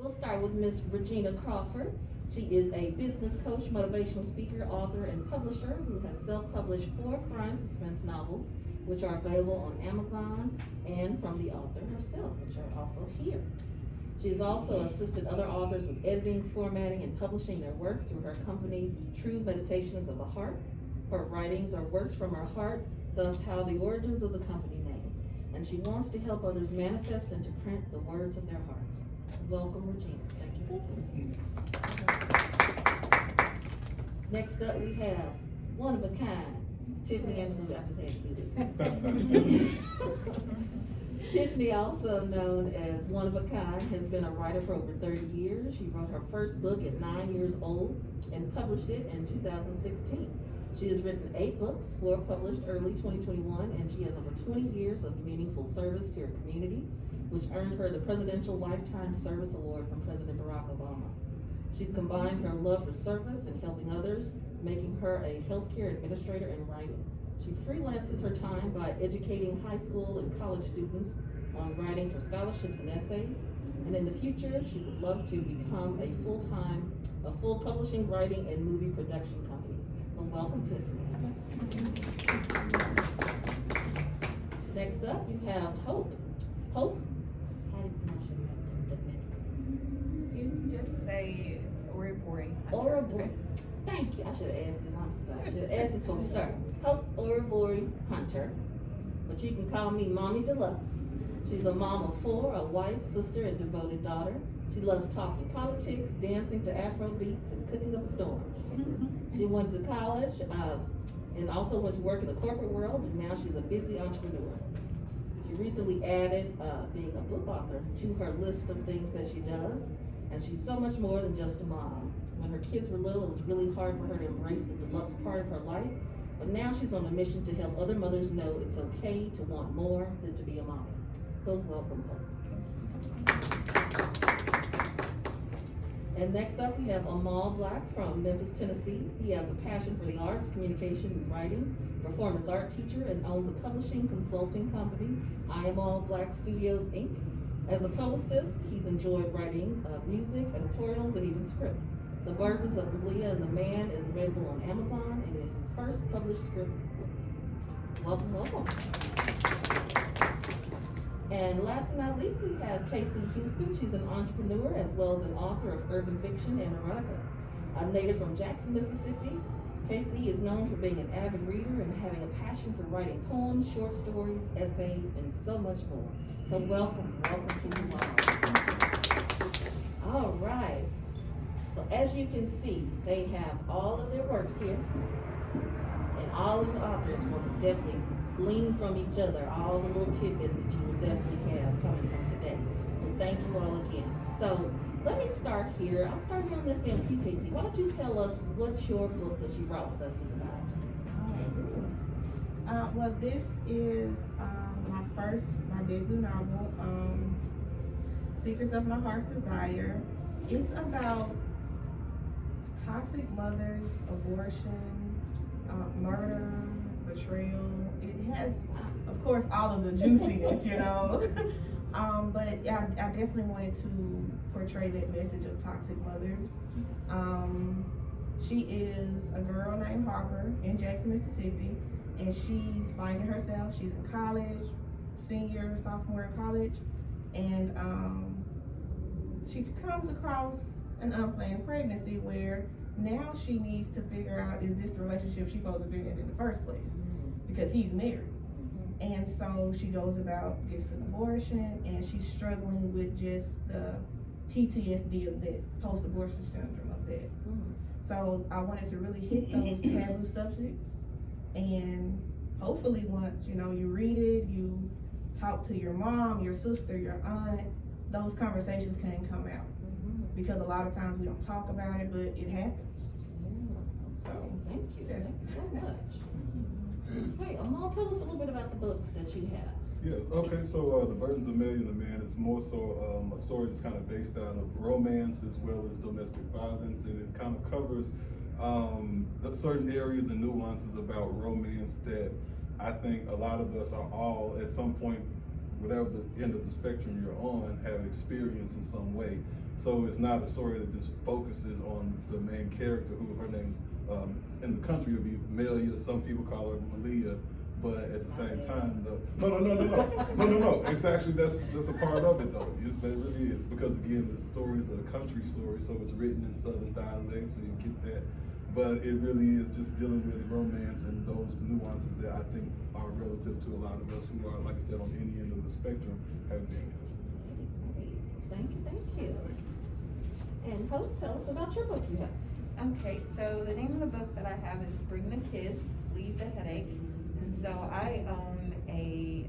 We'll start with Miss ReGina Crawford. She is a business coach, motivational speaker, author, and publisher who has self-published 4 crime suspense novels, which are available on Amazon, and from the author herself, which are also here. She has also assisted other authors with editing, formatting, and publishing their work through her company, True Meditations of the Heart. Her writings are works from her heart, thus how the origins of the company name. And she wants to help others manifest and to print the words of their hearts. Welcome, ReGina. Thank you. Next up, we have one of a kind, Tiffany Anderson. I just had to do this. Tiffany, also known as One of a Kind, has been a writer for over 30 years. She wrote her first book at 9 years old and published it in 2016. She has written 8 books, 4 published early 2021, and she has over 20 years of meaningful service to her community, which earned her the Presidential Lifetime Service Award from President Barack Obama. She's combined her love for service and helping others, making her a healthcare administrator in writing. She freelances her time by educating high school and college students on writing for scholarships and essays. And in the future, she would love to become a full publishing, writing, and movie production company. So welcome, Tiffany. Next up, you have Hope. Hope? How do you pronounce your name? You just say it's Oriabure Hunter. Oriabure. Thank you. I should have asked this. I'm sorry. I should have asked this before we start. Hope Oriabure Hunter, but you can call me Mommy Deluxe. She's a mom of 4, a wife, sister, and devoted daughter. She loves talking politics, dancing to Afro beats, and cooking up a storm. She went to college and also went to work in the corporate world, and now she's a busy entrepreneur. She recently added being a book author to her list of things that she does, and she's so much more than just a mom. When her kids were little, it was really hard for her to embrace the deluxe part of her life, but now she's on a mission to help other mothers know it's okay to want more than to be a mommy. So welcome, Hope. And next up, we have Amal Black from Memphis, Tennessee. He has a passion for the arts, communication, and writing, performance art teacher, and owns a publishing consulting company, Amal Black Studios, Inc. As a publicist, he's enjoyed writing music, editorials, and even script. The Burdens of Leah and the Man is available on Amazon and is his first published script book. Welcome, welcome. And last but not least, we have Casey Houston. She's an entrepreneur as well as an author of urban fiction and erotica. A native from Jackson, Mississippi, Casey is known for being an avid reader and having a passion for writing poems, short stories, essays, and so much more. So welcome to you all. All right. So as you can see, they have all of their works here, and all of the authors will definitely glean from each other all the little tidbits that you will definitely have coming from today. So thank you all again. So let me start here. I'll start here on this end with you, Casey. Why don't you tell us what your book that you brought with us is about? Well, this is my debut novel, Secrets of My Heart's Desire. It's about toxic mothers, abortion, murder, betrayal. It has, of course, all of the juiciness, you know. But I definitely wanted to portray that message of toxic mothers. She is a girl named Harper in Jackson, Mississippi, and she's finding herself. She's in college, senior, sophomore in college, and she comes across an unplanned pregnancy where now she needs to figure out, is this the relationship she's supposed to be in the first place? Because he's married. And so she goes about, gets an abortion, and she's struggling with just the PTSD of that, post-abortion syndrome of that. So I wanted to really hit those taboo subjects, and hopefully once, you know, you read it, you talk to your mom, your sister, your aunt, those conversations can come out. Because a lot of times we don't talk about it, but it happens. So thank you. Thank you so much. Hey, Amal, tell us a little bit about the book that you have. Yeah, okay, so The Burdens of Million and the Man is more so a story that's kind of based out of romance as well as domestic violence, and it kind of covers certain areas and nuances about romance that I think a lot of us are all at some point whatever the end of the spectrum you're on, have experience in some way. So it's not a story that just focuses on the main character, who her name's in the country would be Melia. Some people call her Malia, but at the same time, no. It's actually that's a part of it though. That really is, because again, the story is a country story, so it's written in Southern dialect, so you get that. But it really is just dealing with romance and those nuances that I think are relative to a lot of us who are, like I said, on any end of the spectrum, have been. Thank you. And Hope, tell us about your book you have. Okay, so the name of the book that I have is Bring the Kids, Leave the Headache. And so I own a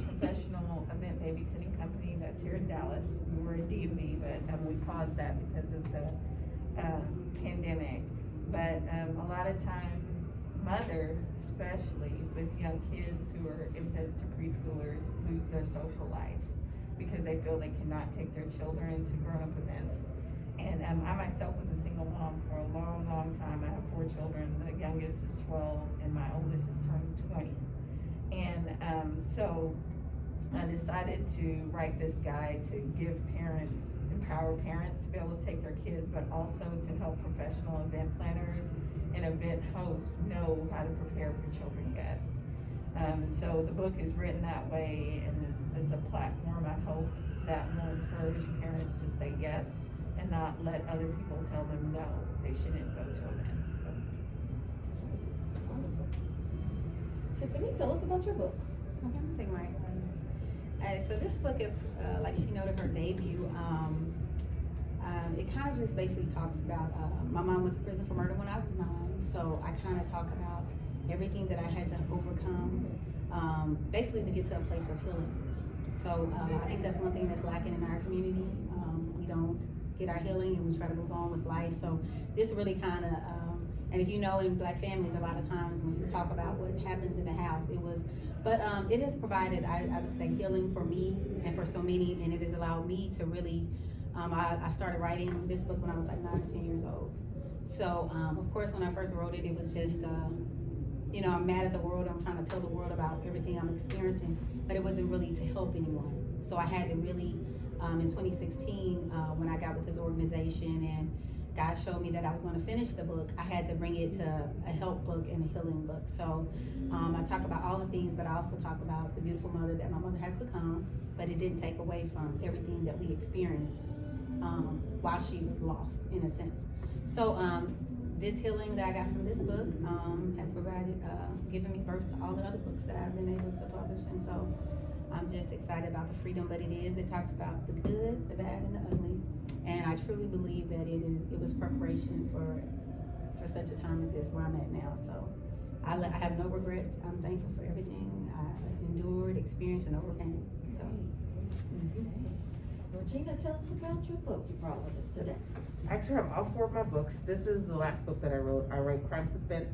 professional event babysitting company that's here in Dallas. We were in DMV, but we paused that because of the pandemic. But a lot of times, mothers, especially with young kids who are infants to preschoolers, lose their social life because they feel they cannot take their children to grown-up events. And I myself was a single mom for a long, long time. I have 4 children. The youngest is 12 and my oldest is turning 20. And so I decided to write this guide to give parents, empower parents to be able to take their kids, but also to help professional event planners and event hosts know how to prepare for children guests. So the book is written that way, and it's a platform, I hope, that will encourage parents to say yes and not let other people tell them no, they shouldn't go to events. So. Wonderful. Tiffany, tell us about your book. Okay, I'm taking my so this book is, like she noted, her debut. It kind of just basically talks about, my mom went to prison for murder when I was 9, so I kind of talk about everything that I had to overcome, basically to get to a place of healing. So I think that's one thing that's lacking in our community. We don't get our healing and we try to move on with life. So this really kind of, and if you know, in Black families, a lot of times when you talk about what happens in the house, it has provided, I would say, healing for me and for so many, and it has allowed me to really, I started writing this book when I was like 9 or 10 years old. So, of course, when I first wrote it, it was just, I'm mad at the world. I'm trying to tell the world about everything I'm experiencing, but it wasn't really to help anyone. So I had to really, in 2016, when I got with this organization and God showed me that I was going to finish the book, I had to bring it to a help book and a healing book. So I talk about all the things, but I also talk about the beautiful mother that my mother has become, but it didn't take away from everything that we experienced while she was lost, in a sense. So this healing that I got from this book has provided, given me birth to all the other books that I've been able to publish. And so I'm just excited about the freedom, but it talks about the good, the bad, and the ugly. And I truly believe that it was preparation for such a time as this, where I'm at now. So I have no regrets. I'm thankful for everything I endured, experienced, and overcame. So. ReGina, tell us about your book you brought with us today. Actually, I have all 4 of my books. This is the last book that I wrote. I write crime suspense,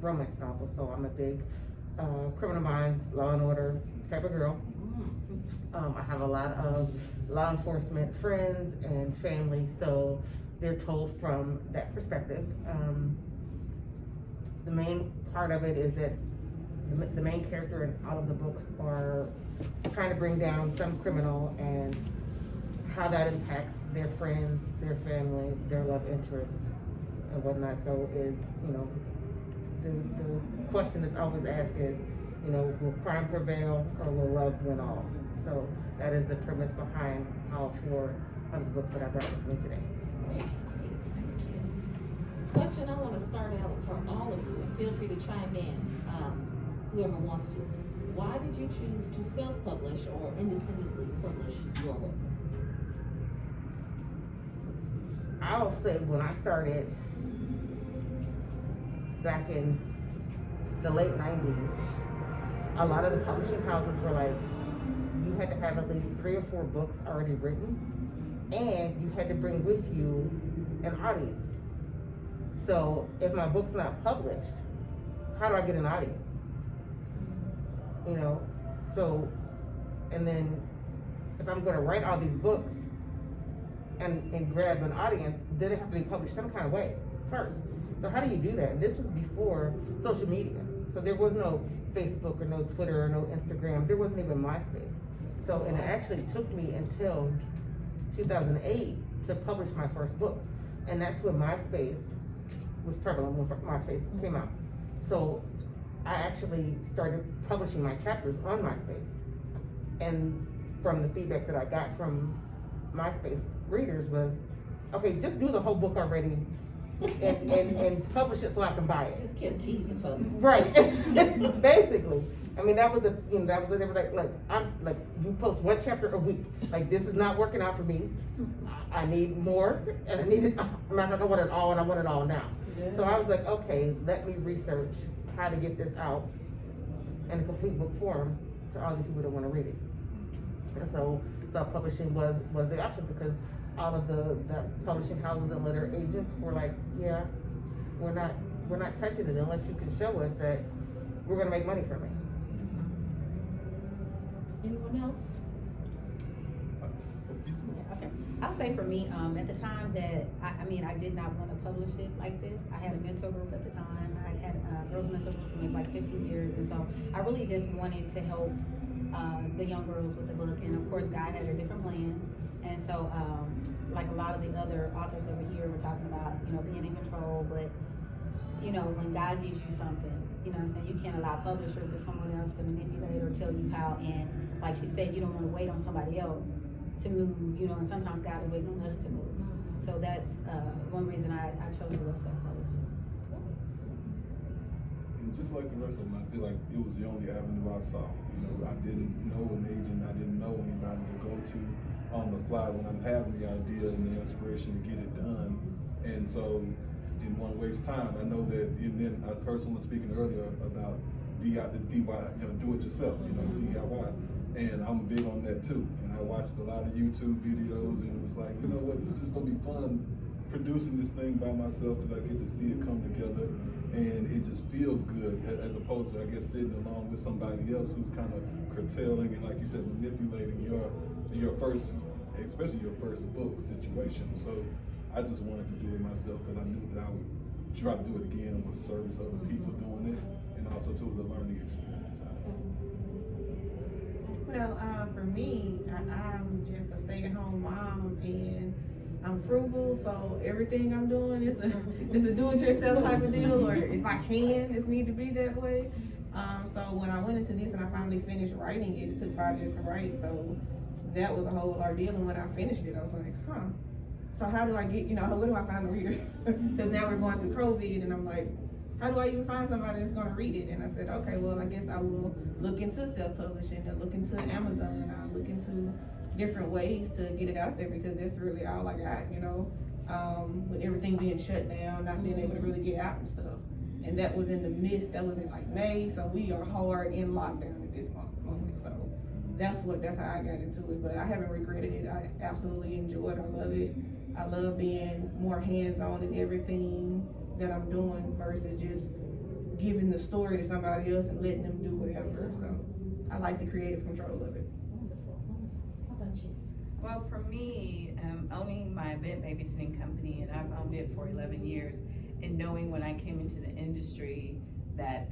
romance novels, so I'm a big Criminal Minds, Law and Order type of girl. I have a lot of law enforcement friends and family, so they're told from that perspective. The main part of it is that the main character in all of the books are trying to bring down some criminal and how that impacts their friends, their family, their love interests, and whatnot. So the question that's always asked is, will crime prevail or will love win all? So that is the premise behind all 4 of the books that I brought with me today. Great. Question I want to start out for all of you, and feel free to chime in, whoever wants to. Why did you choose to self-publish or independently publish your work? I'll say when I started back in the late 90s, a lot of the publishing houses were like, you had to have at least 3 or 4 books already written, and you had to bring with you an audience. So if my book's not published, how do I get an audience? So, and then if I'm gonna write all these books and grab an audience, then it have to be published some kind of way first. So how do you do that? And this was before social media. So there was no Facebook or no Twitter or no Instagram. There wasn't even MySpace. So, and it actually took me until 2008 to publish my first book. And that's when MySpace was prevalent, when MySpace came out. So I actually started publishing my chapters on MySpace. And from the feedback that I got from MySpace readers was, okay, just do the whole book already and publish it so I can buy it. Just kept teasing folks. Right. Basically. I mean, that was the, they were like, I'm like, you post one chapter a week. Like, this is not working out for me. I need more, and I need it. I'm not gonna want it all, and I want it all now. Yeah. So I was like, okay, let me research how to get this out in a complete book form to all these people that want to read it. And so self-publishing was the option, because all of the publishing houses and letter agents were like, yeah, we're not touching it unless you can show us that we're gonna make money from it. Anyone else? Okay, I'll say for me, at the time that, I did not want to publish it like this. I had a mentor group at the time. I had a girls mentor group for maybe like 15 years. And so I really just wanted to help the young girls with the book. And of course, God had a different plan. And so, like a lot of the other authors over here were talking about, being in control. But, when God gives you something, you know what I'm saying, you can't allow publishers or someone else to manipulate or tell you how. And like she said, you don't want to wait on somebody else to move, and sometimes God is waiting on us to move. So that's one reason I chose to go self-publishing. And just like the rest of them, I feel like it was the only avenue I saw. I didn't know an agent, I didn't know anybody to go to on the fly when I'm having the idea and the inspiration to get it done. And so, didn't want to waste time. I know that, and then I heard someone speaking earlier about DIY, do it yourself, DIY. And I'm big on that too. And I watched a lot of YouTube videos, and it was like, you know what, this is gonna be fun producing this thing by myself, because I get to see it come together, and it just feels good, as opposed to, I guess, sitting along with somebody else who's kind of curtailing and, like you said, manipulating your first, especially your first book situation. So I just wanted to do it myself, because I knew that I would try to do it again with service other people doing it, and also too the learning experience. Well, for me, I'm just a stay-at-home mom, and I'm frugal, so everything I'm doing is a do-it-yourself type of deal, or if I can, it need to be that way. So when I went into this and I finally finished writing it, it took 5 years to write, so that was a whole ordeal. And when I finished it, I was like, so how do I get, where do I find the readers? Because now we're going through COVID, and I'm like, how do I even find somebody that's gonna read it? And I said, okay, well, I guess I will look into self-publishing and look into Amazon, and I'll look into different ways to get it out there, because that's really all I got, with everything being shut down, not being able to really get out and stuff. And that was in the midst, that was in like May, so we are hard in lockdown at this moment. So that's how I got into it, but I haven't regretted it. I absolutely enjoy it, I love it. I love being more hands-on in everything that I'm doing versus just giving the story to somebody else and letting them do whatever. So I like the creative control of it. Wonderful. How about you? Well, for me, owning my event babysitting company, and I've owned it for 11 years, and knowing when I came into the industry that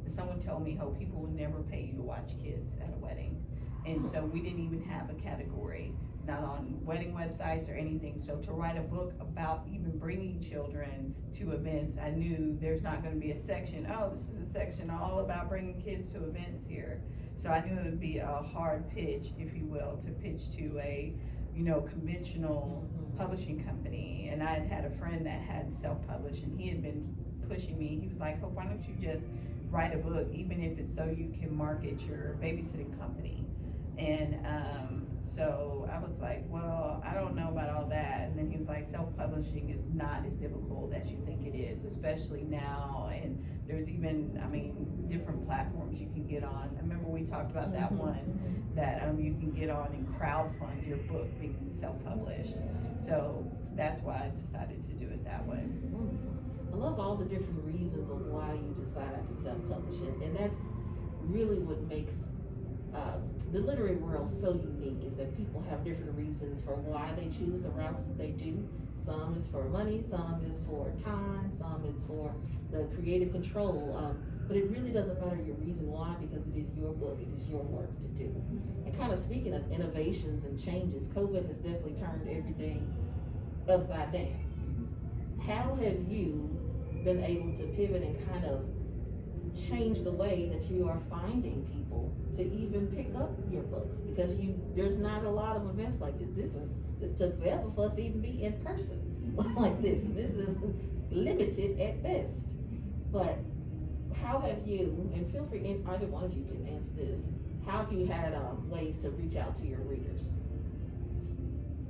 someone told me, Hope, people will never pay you to watch kids at a wedding. And so we didn't even have a category, not on wedding websites or anything. So to write a book about even bringing children to events, I knew there's not going to be a section, this is a section all about bringing kids to events here. So I knew it would be a hard pitch, if you will, to pitch to a, conventional publishing company. And I had a friend that had self-published, and he had been pushing me. He was like, Hope, why don't you just write a book, even if it's so you can market your babysitting company? And so I was like, well, I don't know about all that. And then he was like, self-publishing is not as difficult as you think it is, especially now. And there's even, different platforms you can get on. I remember we talked about that one, that you can get on and crowdfund your book being self-published. So that's why I decided to do it that way. Wonderful. I love all the different reasons of why you decide to self-publish it, and that's really what makes the literary world so unique, is that people have different reasons for why they choose the routes that they do. Some is for money, some is for time, some is for the creative control. but it really doesn't matter your reason why, because it is your book, it is your work to do. And kind of speaking of innovations and changes, COVID has definitely turned everything upside down. How have you been able to pivot and kind of change the way that you are finding people to even pick up your books? Because there's not a lot of events like this. It's took forever for us to even be in person like this. This is limited at best. But how have you, and feel free, either one of you can answer this, how have you had ways to reach out to your readers?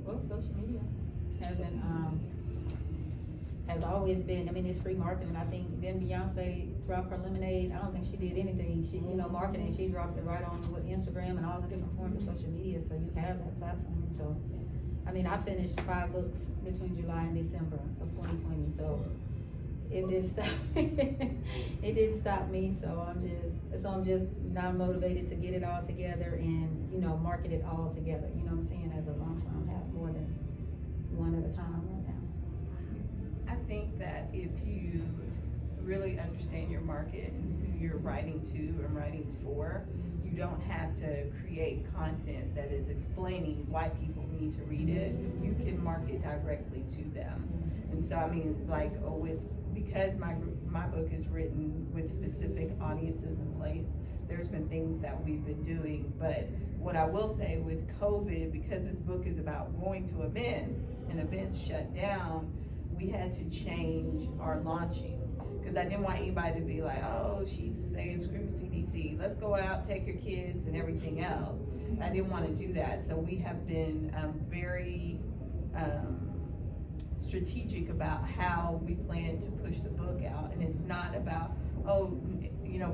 Well, social media has always been, I mean, it's free marketing. I think then Beyonce dropped her Lemonade. I don't think she did anything. She, marketing, she dropped it right on with Instagram and all the different forms of social media. So you have that platform. So, I mean, I finished 5 books between July and December of 2020. So it did stop. It didn't stop me. So I'm just now motivated to get it all together and, market it all together. You know what I'm saying? As a long term, have more than one at a time right now. I think that if you really understand your market and who you're writing to and writing for, you don't have to create content that is explaining why people need to read it. You can market directly to them. And so, I mean, because my book is written with specific audiences in place, there's been things that we've been doing. But what I will say with COVID, because this book is about going to events and events shut down, we had to change our launching, because I didn't want anybody to be like, oh, she's saying screw CDC, let's go out, take your kids and everything else. I didn't want to do that. So we have been very strategic about how we plan to push the book out. And it's not about,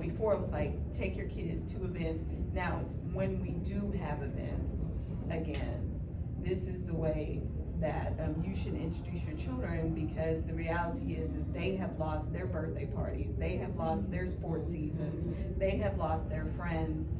before it was like, take your kids to events. Now it's when we do have events, again, this is the way that you should introduce your children, because the reality is they have lost their birthday parties, they have lost their sports seasons, they have lost their friends,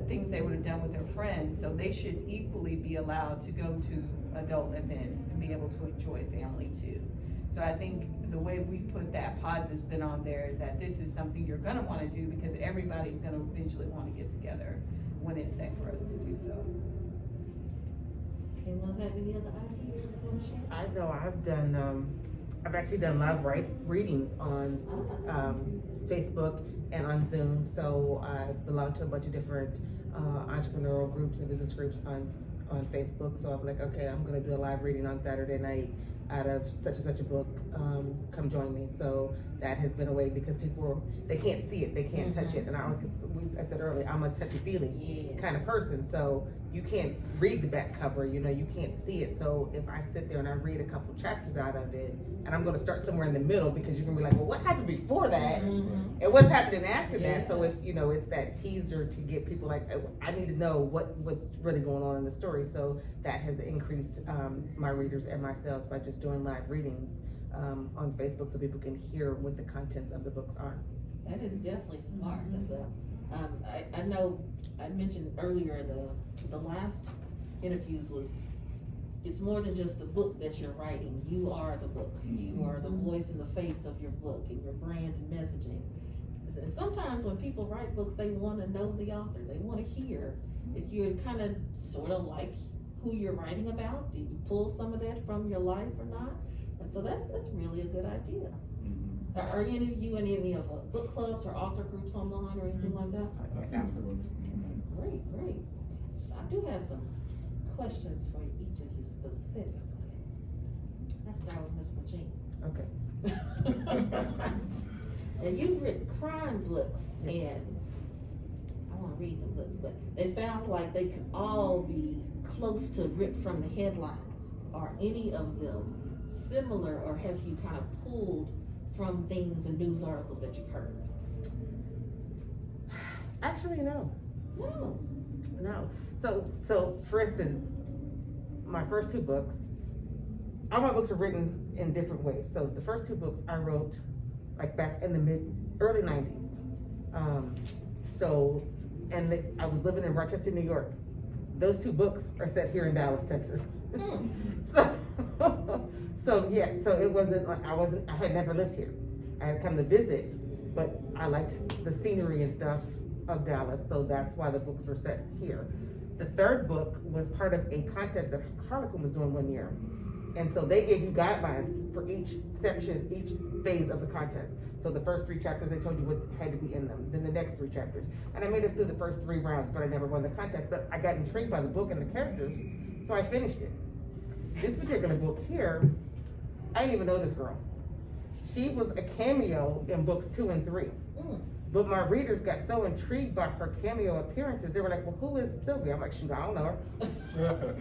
things they would have done with their friends. So they should equally be allowed to go to adult events and be able to enjoy family too. So I think the way we put that positive spin on there is that this is something you're gonna wanna do, because everybody's gonna eventually wanna get together when it's safe for us to do so. Anyone have any other ideas you want to share? I know I've actually done live readings on Facebook and on Zoom. So I belong to a bunch of different entrepreneurial groups and business groups on Facebook. So I'm like, okay, I'm gonna do a live reading on Saturday night out of such and such a book. Come join me. So that has been a way, because they can't see it, they can't touch it. And I said earlier, I'm a touchy-feely kind of person. So you can't read the back cover, you can't see it. So if I sit there and I read a couple chapters out of it, and I'm gonna start somewhere in the middle, because you're gonna be like, well, what happened before that? And what's happening after that? So it's, it's that teaser to get people like, I need to know what's really going on in the story. So that has increased my readers and myself by just doing live readings on Facebook, so people can hear what the contents of the books are. That is definitely smart. That's I know I mentioned earlier the last interviews was, it's more than just the book that you're writing. You are the book. You are the voice and the face of your book and your brand and messaging. And sometimes when people write books, they want to know the author. They want to hear if you're kind of sort of like who you're writing about. Do you pull some of that from your life or not? And so that's really a good idea. Are any of you in any of book clubs or author groups online or anything like that? Absolutely. Great. So I do have some questions for each of you specifically. Let's start with Miss ReGina. Okay. And you've written crime books, and I want to read the books, but it sounds like they could all be close to ripped from the headlines. Are any of them similar, or have you kind of pulled from things and news articles that you've heard? Actually, no. No. So for instance, my first 2 books, all my books are written in different ways. So the first 2 books I wrote like back in the early 90s. I was living in Rochester, New York. Those 2 books are set here in Dallas, Texas. So it wasn't like I had never lived here. I had come to visit but I liked the scenery and stuff of Dallas, so that's why the books were set here. The third book was part of a contest that Harlequin was doing one year. And so they gave you guidelines for each section, each phase of the contest. So the first 3 chapters, they told you what had to be in them, then the next 3 chapters. And I made it through the first 3 rounds, but I never won the contest. But I got intrigued by the book and the characters, so I finished it. This particular book here, I didn't even know this girl. She was a cameo in books 2 and 3. But my readers got so intrigued by her cameo appearances, they were like, well, who is Sylvia? I'm like, shoot, I don't know her.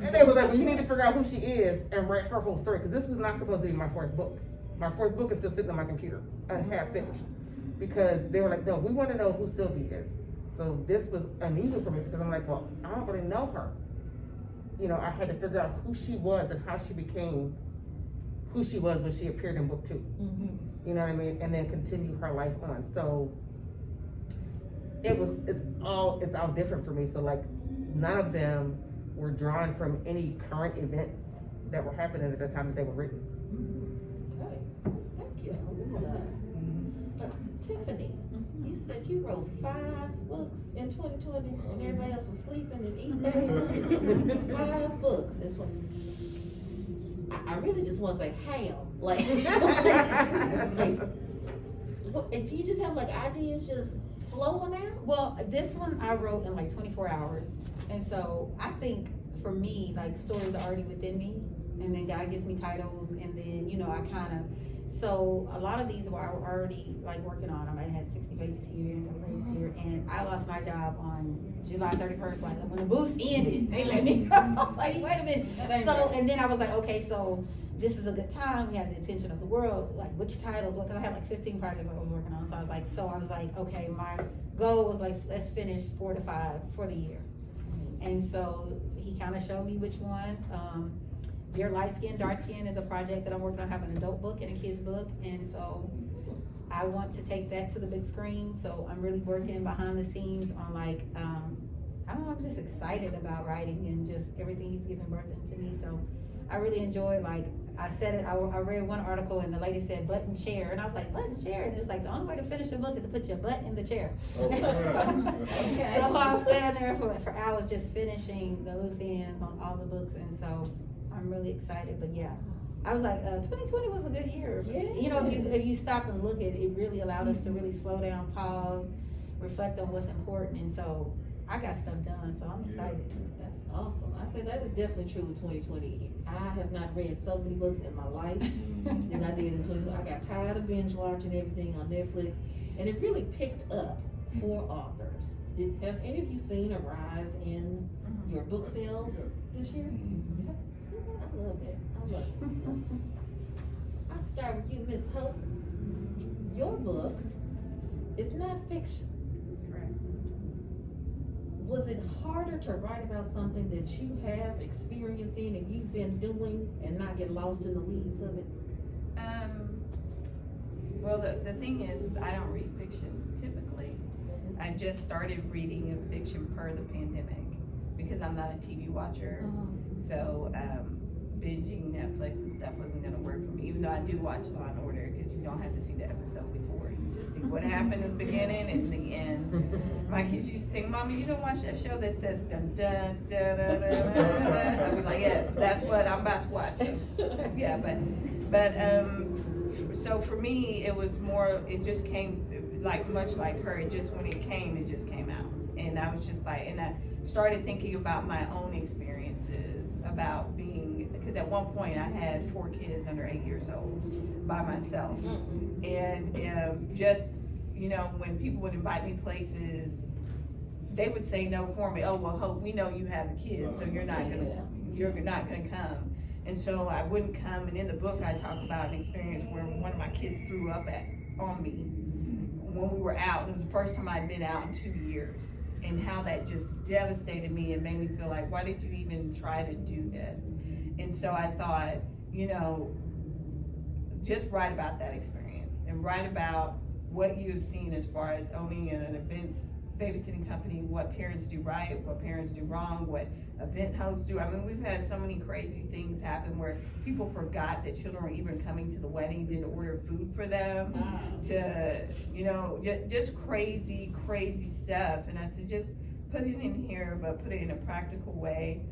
And they were like, well, you need to figure out who she is and write her whole story, because this was not supposed to be my 4th book. My 4th book is still sitting on my computer, half finished. Because they were like, no, we want to know who Sylvia is. So this was unusual for me, because I'm like, well, I don't really know her. You know, I had to figure out who she was and how she became who she was when she appeared in book 2. You know what I mean? And then continue her life on. So it's all different for me. So like, none of them were drawn from any current event that were happening at the time that they were written. Okay, thank you. Tiffany, you said you wrote 5 books in 2020 and everybody else was sleeping and eating. 5 books in 2020. I really just want to say how, like, what, and do you just have like ideas just flowing out? Well, this one I wrote in like 24 hours. And so I think for me, like, stories are already within me, and then God gives me titles, and then, you know, I kind of, so a lot of these were already like working on. I might have had 60 pages here and a page here, and I lost my job on July 31st, like when the boost ended, they let me go. I was like, wait a minute. So, and then I was like, okay, so this is a good time. We have the attention of the world. Like, which titles? Because I had like 15 projects I was working on. So I was like, okay, my goal was like, let's finish 4 to 5 for the year. And so he kind of showed me which ones. Your Light Skin, Dark Skin is a project that I'm working on. I have an adult book and a kid's book. And so I want to take that to the big screen. So I'm really working behind the scenes on like, I don't know, I'm just excited about writing and just everything he's given birth into me. So I really enjoy, like, I said it, I read one article and the lady said button chair, and I was like, button chair? And it's like, the only way to finish a book is to put your butt in the chair. Oh, Okay. So I was sitting there for hours just finishing the loose ends on all the books, and so I'm really excited. But yeah, I was like, 2020 was a good year. Yeah. You know, if you stop and look at it, it really allowed us to really slow down, pause, reflect on what's important, and so I got stuff done, so I'm excited. That's awesome. I say that is definitely true with 2020. I have not read so many books in my life than I did in 2020. I got tired of binge watching everything on Netflix, and it really picked up for authors. Have any of you seen a rise in your book sales this year? Yeah. See that? I love that. I love it. I'll start with you, Miss Hope. Your book is not fiction. Was it harder to write about something that you have experience in and you've been doing and not get lost in the weeds of it? Well, the thing is I don't read fiction typically. I just started reading fiction per the pandemic because I'm not a TV watcher. So binging Netflix and stuff wasn't gonna work for me, even though I do watch Law and Order, because you don't have to see the episode before. You just see what happened in the beginning and the end. My kids used to say, Mommy, you don't watch that show that says dun dun dun dun dun dun. I'd be like, yes, that's what I'm about to watch. Yeah, but so for me, it was more, it just came, like much like her, it just, when it just came out. And I was just like, and I started thinking about my own experiences about being, because at one point I had 4 kids under 8 years old by myself. And just, you know, when people would invite me places, they would say no for me. Oh, well, Hope, we know you have the kids, so you're not gonna come. And so I wouldn't come, and in the book I talk about an experience where one of my kids threw up on me when we were out. It was the first time I'd been out in 2 years, and how that just devastated me and made me feel like, why did you even try to do this? And so I thought, you know, just write about that experience and write about what you have seen as far as owning an events babysitting company, what parents do right, what parents do wrong, what event hosts do. I mean, we've had so many crazy things happen where people forgot that children were even coming to the wedding, didn't order food for them, to, you know, just crazy stuff. And I said, just put it in here, but put it in a practical way,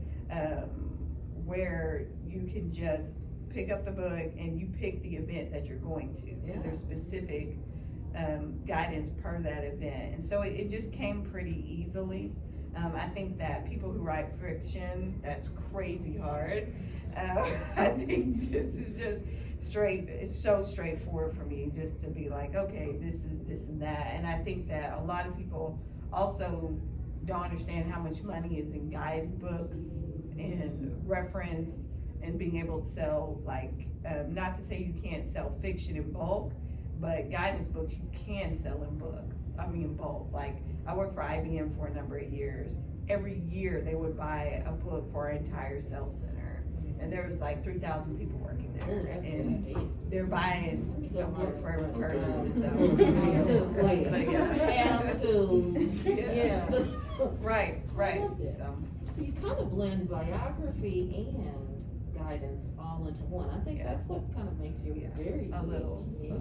where you can just pick up the book and you pick the event that you're going to, because there's specific guidance per that event. And so it just came pretty easily. I think that people who write fiction, that's crazy hard. I think this is just it's so straightforward for me, just to be like, okay, this is this and that. And I think that a lot of people also don't understand how much money is in guidebooks and reference and being able to sell, like, not to say you can't sell fiction in bulk, but guidance books you can sell in bulk. Like, I worked for IBM for a number of years. Every year they would buy a book for our entire sales center. And there was like 3,000 people working there. And they're buying a book for every person. Right. So you kind of blend biography and guidance all into one. I think that's what kind of makes you very a little. Yeah.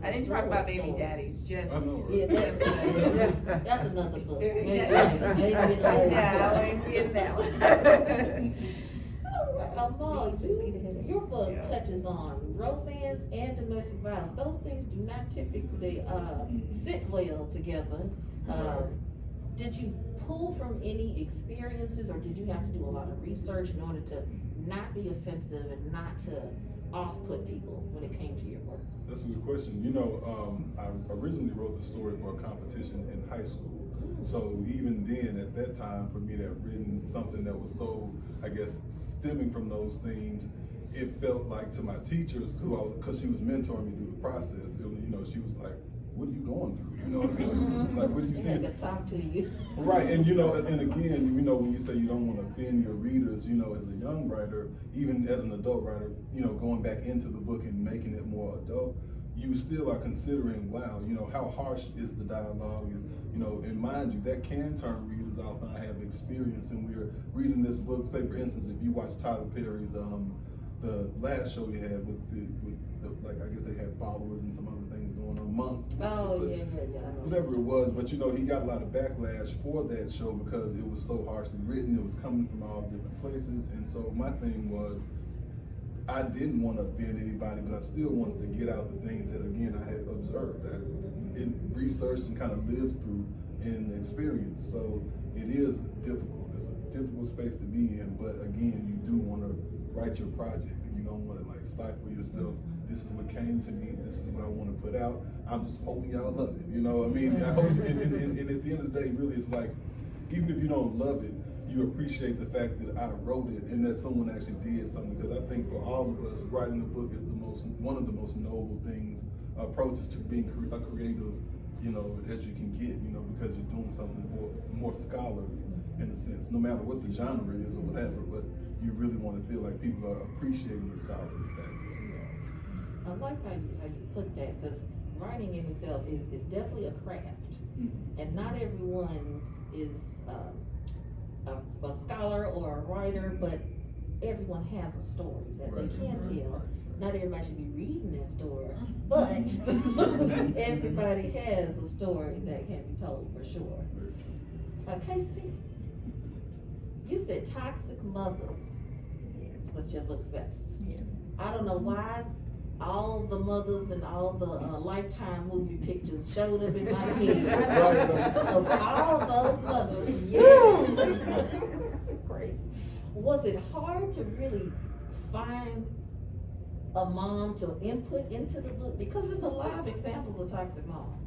I didn't talk about baby daddies, just. I know, Yeah, right? that's another book. Yeah, I ain't getting that one. Amal, your book touches on romance and domestic violence. Those things do not typically sit well together. Did you pull from any experiences, or did you have to do a lot of research in order to not be offensive and not to off-put people when it came to your work? That's a good question. You know, I originally wrote the story for a competition in high school. So even then, at that time, for me to have written something that was so, I guess, stemming from those themes, it felt like to my teachers, because she was mentoring me through the process, you know, she was like, what are you going through? You know what I mean? Like what are you seeing? I could talk to you. Right, and you know, and again, you know, when you say you don't want to offend your readers, you know, as a young writer, even as an adult writer, you know, going back into the book and making it more adult, you still are considering, wow, you know, how harsh is the dialogue? You know, and mind you, that can turn readers off, and I have experience, and we're reading this book. Say, for instance, if you watch Tyler Perry's the last show he had with the like, I guess they had followers and some other things going on, months. Oh, yeah. Whatever it was, but you know, he got a lot of backlash for that show because it was so harshly written. It was coming from all different places, and so my thing was, I didn't want to offend anybody, but I still wanted to get out the things that, again, I had observed, that researched and kind of lived through and experienced. So it is difficult. It's a difficult space to be in, but again, you do want to write your project, and you don't want to like stifle yourself. This is what came to me. This is what I want to put out. I'm just hoping y'all love it. You know, I mean, I hope, and at the end of the day, really, it's like, even if you don't love it, you appreciate the fact that I wrote it and that someone actually did something. Because I think for all of us, writing a book is one of the most noble things, approaches to being a creative, you know, as you can get, you know, because you're doing something more scholarly in a sense, no matter what the genre is or whatever, but you really want to feel like people are appreciating the scholarly factor. I like how you put that, because writing in itself is definitely a craft, and not everyone is a scholar or a writer, but everyone has a story that they can tell. Not everybody should be reading that story, but everybody has a story that can be told for sure. Casey, you said toxic mothers is what your book's about. Yeah. I don't know why all the mothers and all the Lifetime movie pictures showed up in my head. Of all those mothers, great. Was it hard to really find a mom to input into the book? Because there's a lot of examples of toxic moms.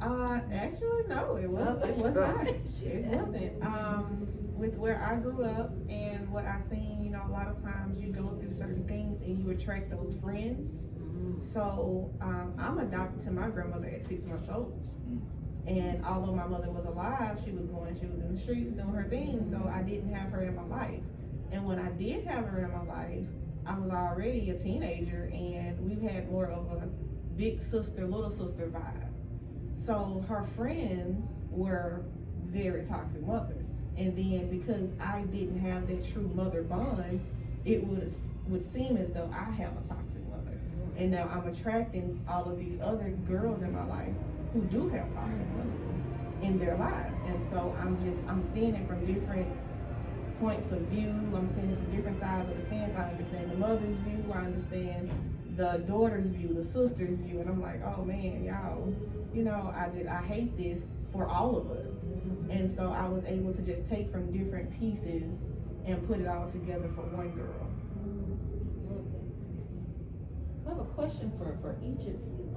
Actually, no, it was not. It wasn't. With where I grew up and what I seen, you know, a lot of times you go through certain things and you attract those friends. So I'm adopted to my grandmother at 6 months old. And although my mother was alive, she was in the streets doing her thing, so I didn't have her in my life. And when I did have her in my life, I was already a teenager, and we've had more of a big sister, little sister vibe. so her friends were very toxic mothers. And then because I didn't have that true mother bond, it would seem as though I have a toxic mother. And now I'm attracting all of these other girls in my life who do have toxic mothers in their lives. And so I'm seeing it from different points of view. I'm seeing it from different sides of the fence. I understand the mother's view, I understand the daughter's view, the sister's view, and I'm like, oh man, y'all, you know, I hate this for all of us. And so I was able to just take from different pieces and put it all together for one girl. I have a question for each of you.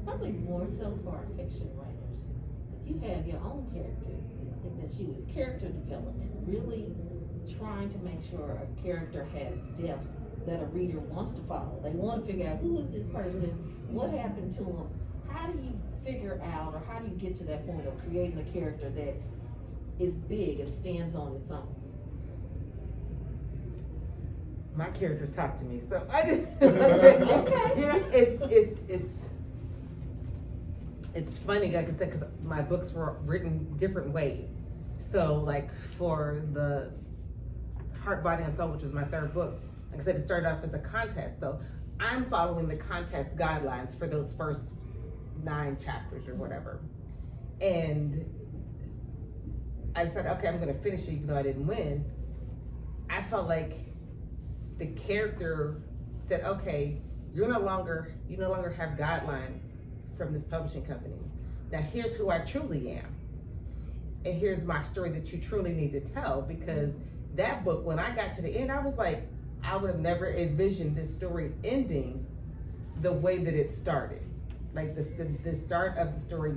Probably more so for our fiction writers. You have your own character. I think that you is character development, really trying to make sure a character has depth that a reader wants to follow. They want to figure out who is this person, what happened to them. How do you figure out, or how do you get to that point of creating a character that is big and stands on its own? My characters talk to me, so I just, you know, it's funny, like I said, because my books were written different ways. So, like for the Heart, Body, and Soul, which was my third book, like I said, it started off as a contest. So I'm following the contest guidelines for those first 9 chapters or whatever. And I said, okay, I'm gonna finish it even though I didn't win. I felt like the character said, okay, you no longer have guidelines from this publishing company. Now here's who I truly am. And here's my story that you truly need to tell, because that book, when I got to the end, I was like, I would have never envisioned this story ending the way that it started. Like the start of the story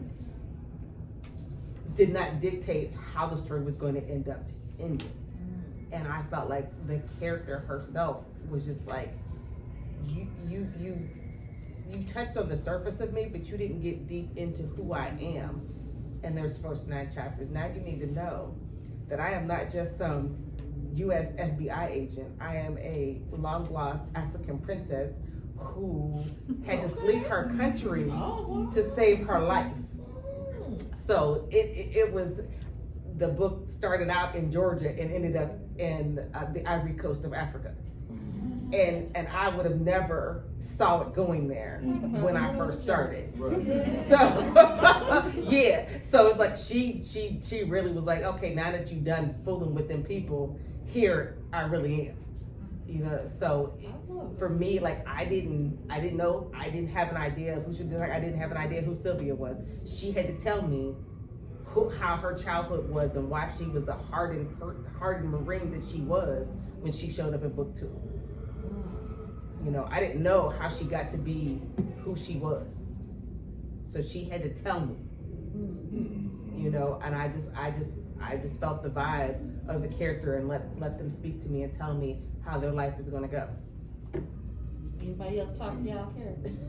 did not dictate how the story was going to end up ending. And I felt like the character herself was just like, you touched on the surface of me, but you didn't get deep into who I am in those first 9 chapters. Now you need to know that I am not just some US FBI agent. I am a long-lost African princess who had to flee her country to save her life. So it was, the book started out in Georgia and ended up in the Ivory Coast of Africa. And I would have never saw it going there when I first started. Right. So yeah, so it's like she really was like, okay, now that you've done fooling with them people, here I really am. You know, so for me, like I didn't know, I didn't have an idea of who she was. Like I didn't have an idea who Sylvia was. She had to tell me how her childhood was and why she was the hardened Marine that she was when she showed up in book 2. You know, I didn't know how she got to be who she was. So she had to tell me. You know, and I just felt the vibe of the character and let them speak to me and tell me how their life is gonna go. Anybody else talk to y'all characters?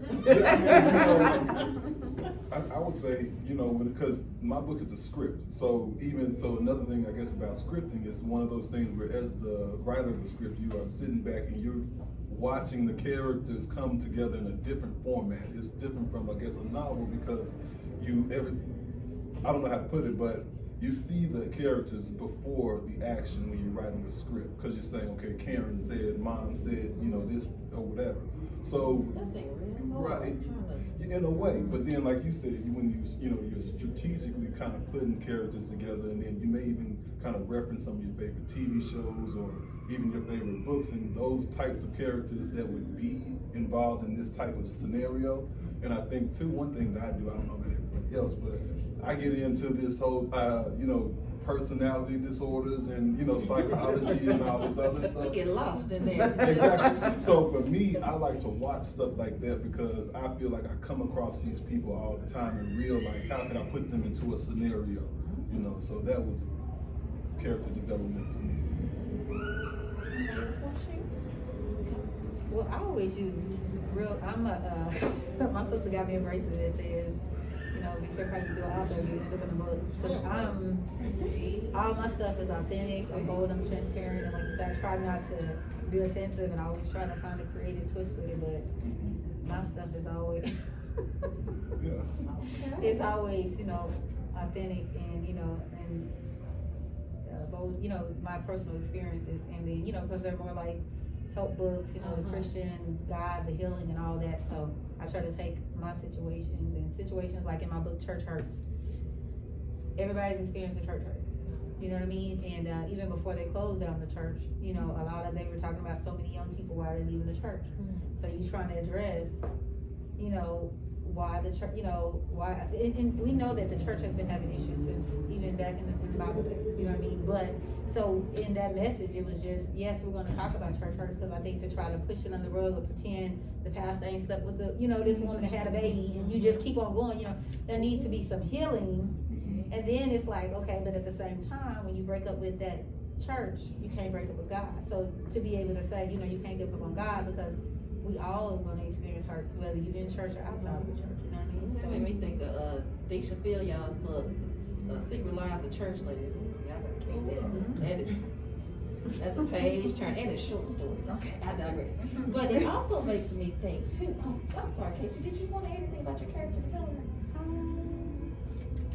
I would say, you know, because my book is a script. So another thing I guess about scripting is one of those things where as the writer of the script, you are sitting back and you're watching the characters come together in a different format. It's different from, I guess, a novel, because I don't know how to put it, but you see the characters before the action when you're writing the script, because you're saying, okay, Karen said, Mom said, you know, this or whatever. So, That's ain't real. right, in a way. But then, like you said, when you're strategically kind of putting characters together, and then you may even kind of reference some of your favorite TV shows or even your favorite books, and those types of characters that would be involved in this type of scenario. And I think too, one thing that I do, I don't know about everybody else, but I get into this whole, personality disorders and, psychology and all this other stuff. We get lost in there. Exactly. So for me, I like to watch stuff like that because I feel like I come across these people all the time and like, how can I put them into a scenario? So that was character development for me. Well, I always use my sister got me a bracelet that says, be careful how you do it out there, you end up in a book. Because all my stuff is authentic, I'm bold, I'm transparent, and like you said, I try not to be offensive, and I always try to find a creative twist with it, but my stuff is always Yeah. It's always, you know, authentic and, you know, and both, you know, my personal experiences, and then, you know, because they're more like help books, you know, the Christian God, the healing and all that. So I try to take my situations and situations like in my book, Church Hurts. Everybody's experienced the church hurt. You know what I mean? And even before they closed down the church, you know, they were talking about so many young people why they're leaving the church. So you're trying to address, you know, why the church, you know, why, and we know that the church has been having issues since even back in the Bible days, you know what I mean? But, so in that message, it was just, yes, we're gonna talk about church hurts, because I think to try to push it on the rug or pretend the pastor ain't slept with the, you know, this woman that had a baby, and you just keep on going, you know, there needs to be some healing. And then it's like, okay, but at the same time, when you break up with that church, you can't break up with God. So to be able to say, you know, you can't give up on God, because we all are gonna experience hurts, whether you're in church or outside of the church, you know what I mean? That made me think of Deisha Fillion's book, Secret Lives of Church Ladies. Y'all gotta read that. That is, that's a page turn, and it's short stories. Okay, I digress. But it also makes me think too. Oh, I'm sorry, Casey. Did you want to add anything about your character development?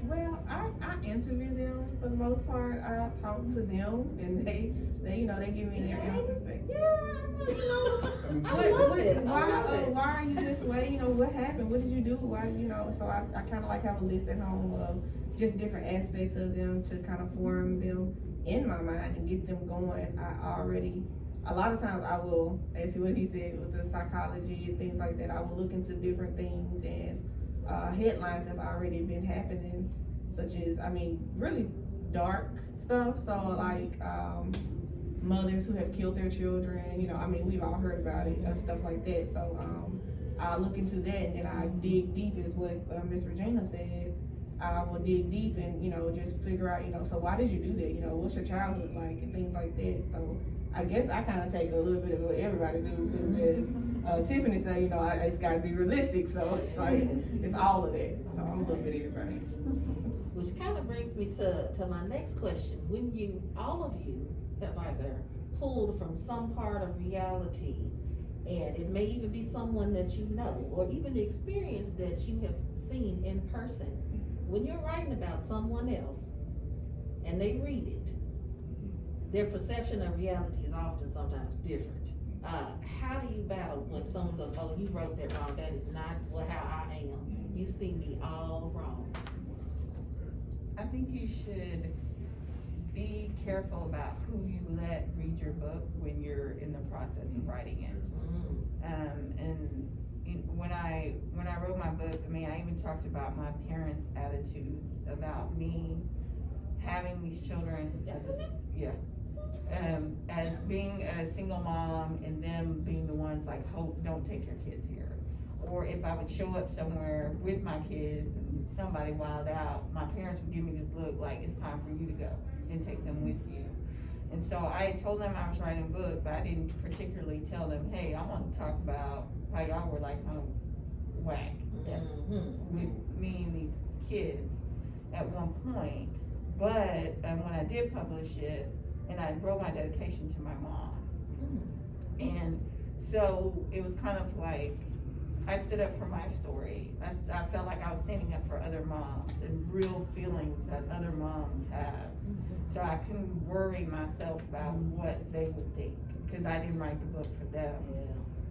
Well, I interview them for the most part. I talk to them, and they you know, they give me their answers back. I love it. Why are you this way? You know, what happened? What did you do? Why, you know? So I kind of like have a list at home of just different aspects of them to kind of form them in my mind and get them going. A lot of times I will, as what he said with the psychology and things like that, I will look into different things and headlines that's already been happening, such as, I mean, really dark stuff. So like mothers who have killed their children, you know, I mean, we've all heard about it, stuff like that. So I look into that, and then I dig deep, is what Miss ReGina said. I will dig deep and, you know, just figure out, you know, so why did you do that? You know, what's your childhood like, and things like that. So I guess I kind of take a little bit of what everybody do, because Tiffany said, you know, it's got to be realistic. So it's like, it's all of that. So I'm a little bit of everybody. Which kind of brings me to my next question. When all of you have either pulled from some part of reality, and it may even be someone that you know, or even the experience that you have seen in person, when you're writing about someone else and they read it, their perception of reality is often sometimes different. How do you battle when someone goes, oh, you wrote that wrong, that is not how I am, you see me all wrong? I think you should be careful about who you let read your book when you're in the process of writing it. When I wrote my book, I mean, I even talked about my parents' attitudes about me having these children as being a single mom, and them being the ones like, Hope, don't take your kids here. Or if I would show up somewhere with my kids and somebody wild out, my parents would give me this look like, it's time for you to go and take them with you. And so I told them I was writing a book, but I didn't particularly tell them, hey, I want to talk about how y'all were like kind of whack with me and these kids at one point. But when I did publish it, and I wrote my dedication to my mom, and so it was kind of like, I stood up for my story. I felt like I was standing up for other moms and real feelings that other moms have. So I couldn't worry myself about what they would think, because I didn't write the book for them.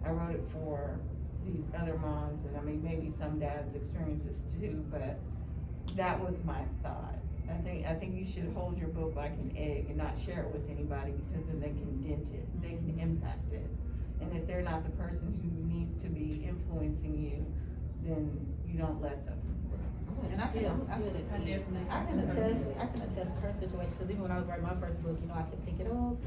I wrote it for these other moms, and I mean, maybe some dads' experiences too, but that was my thought. I think you should hold your book like an egg and not share it with anybody, because then they can dent it, they can impact it. And if they're not the person who needs to be influencing you, then you don't let them. And I can attest to her situation, because even when I was writing my first book, you know, I kept thinking, oh,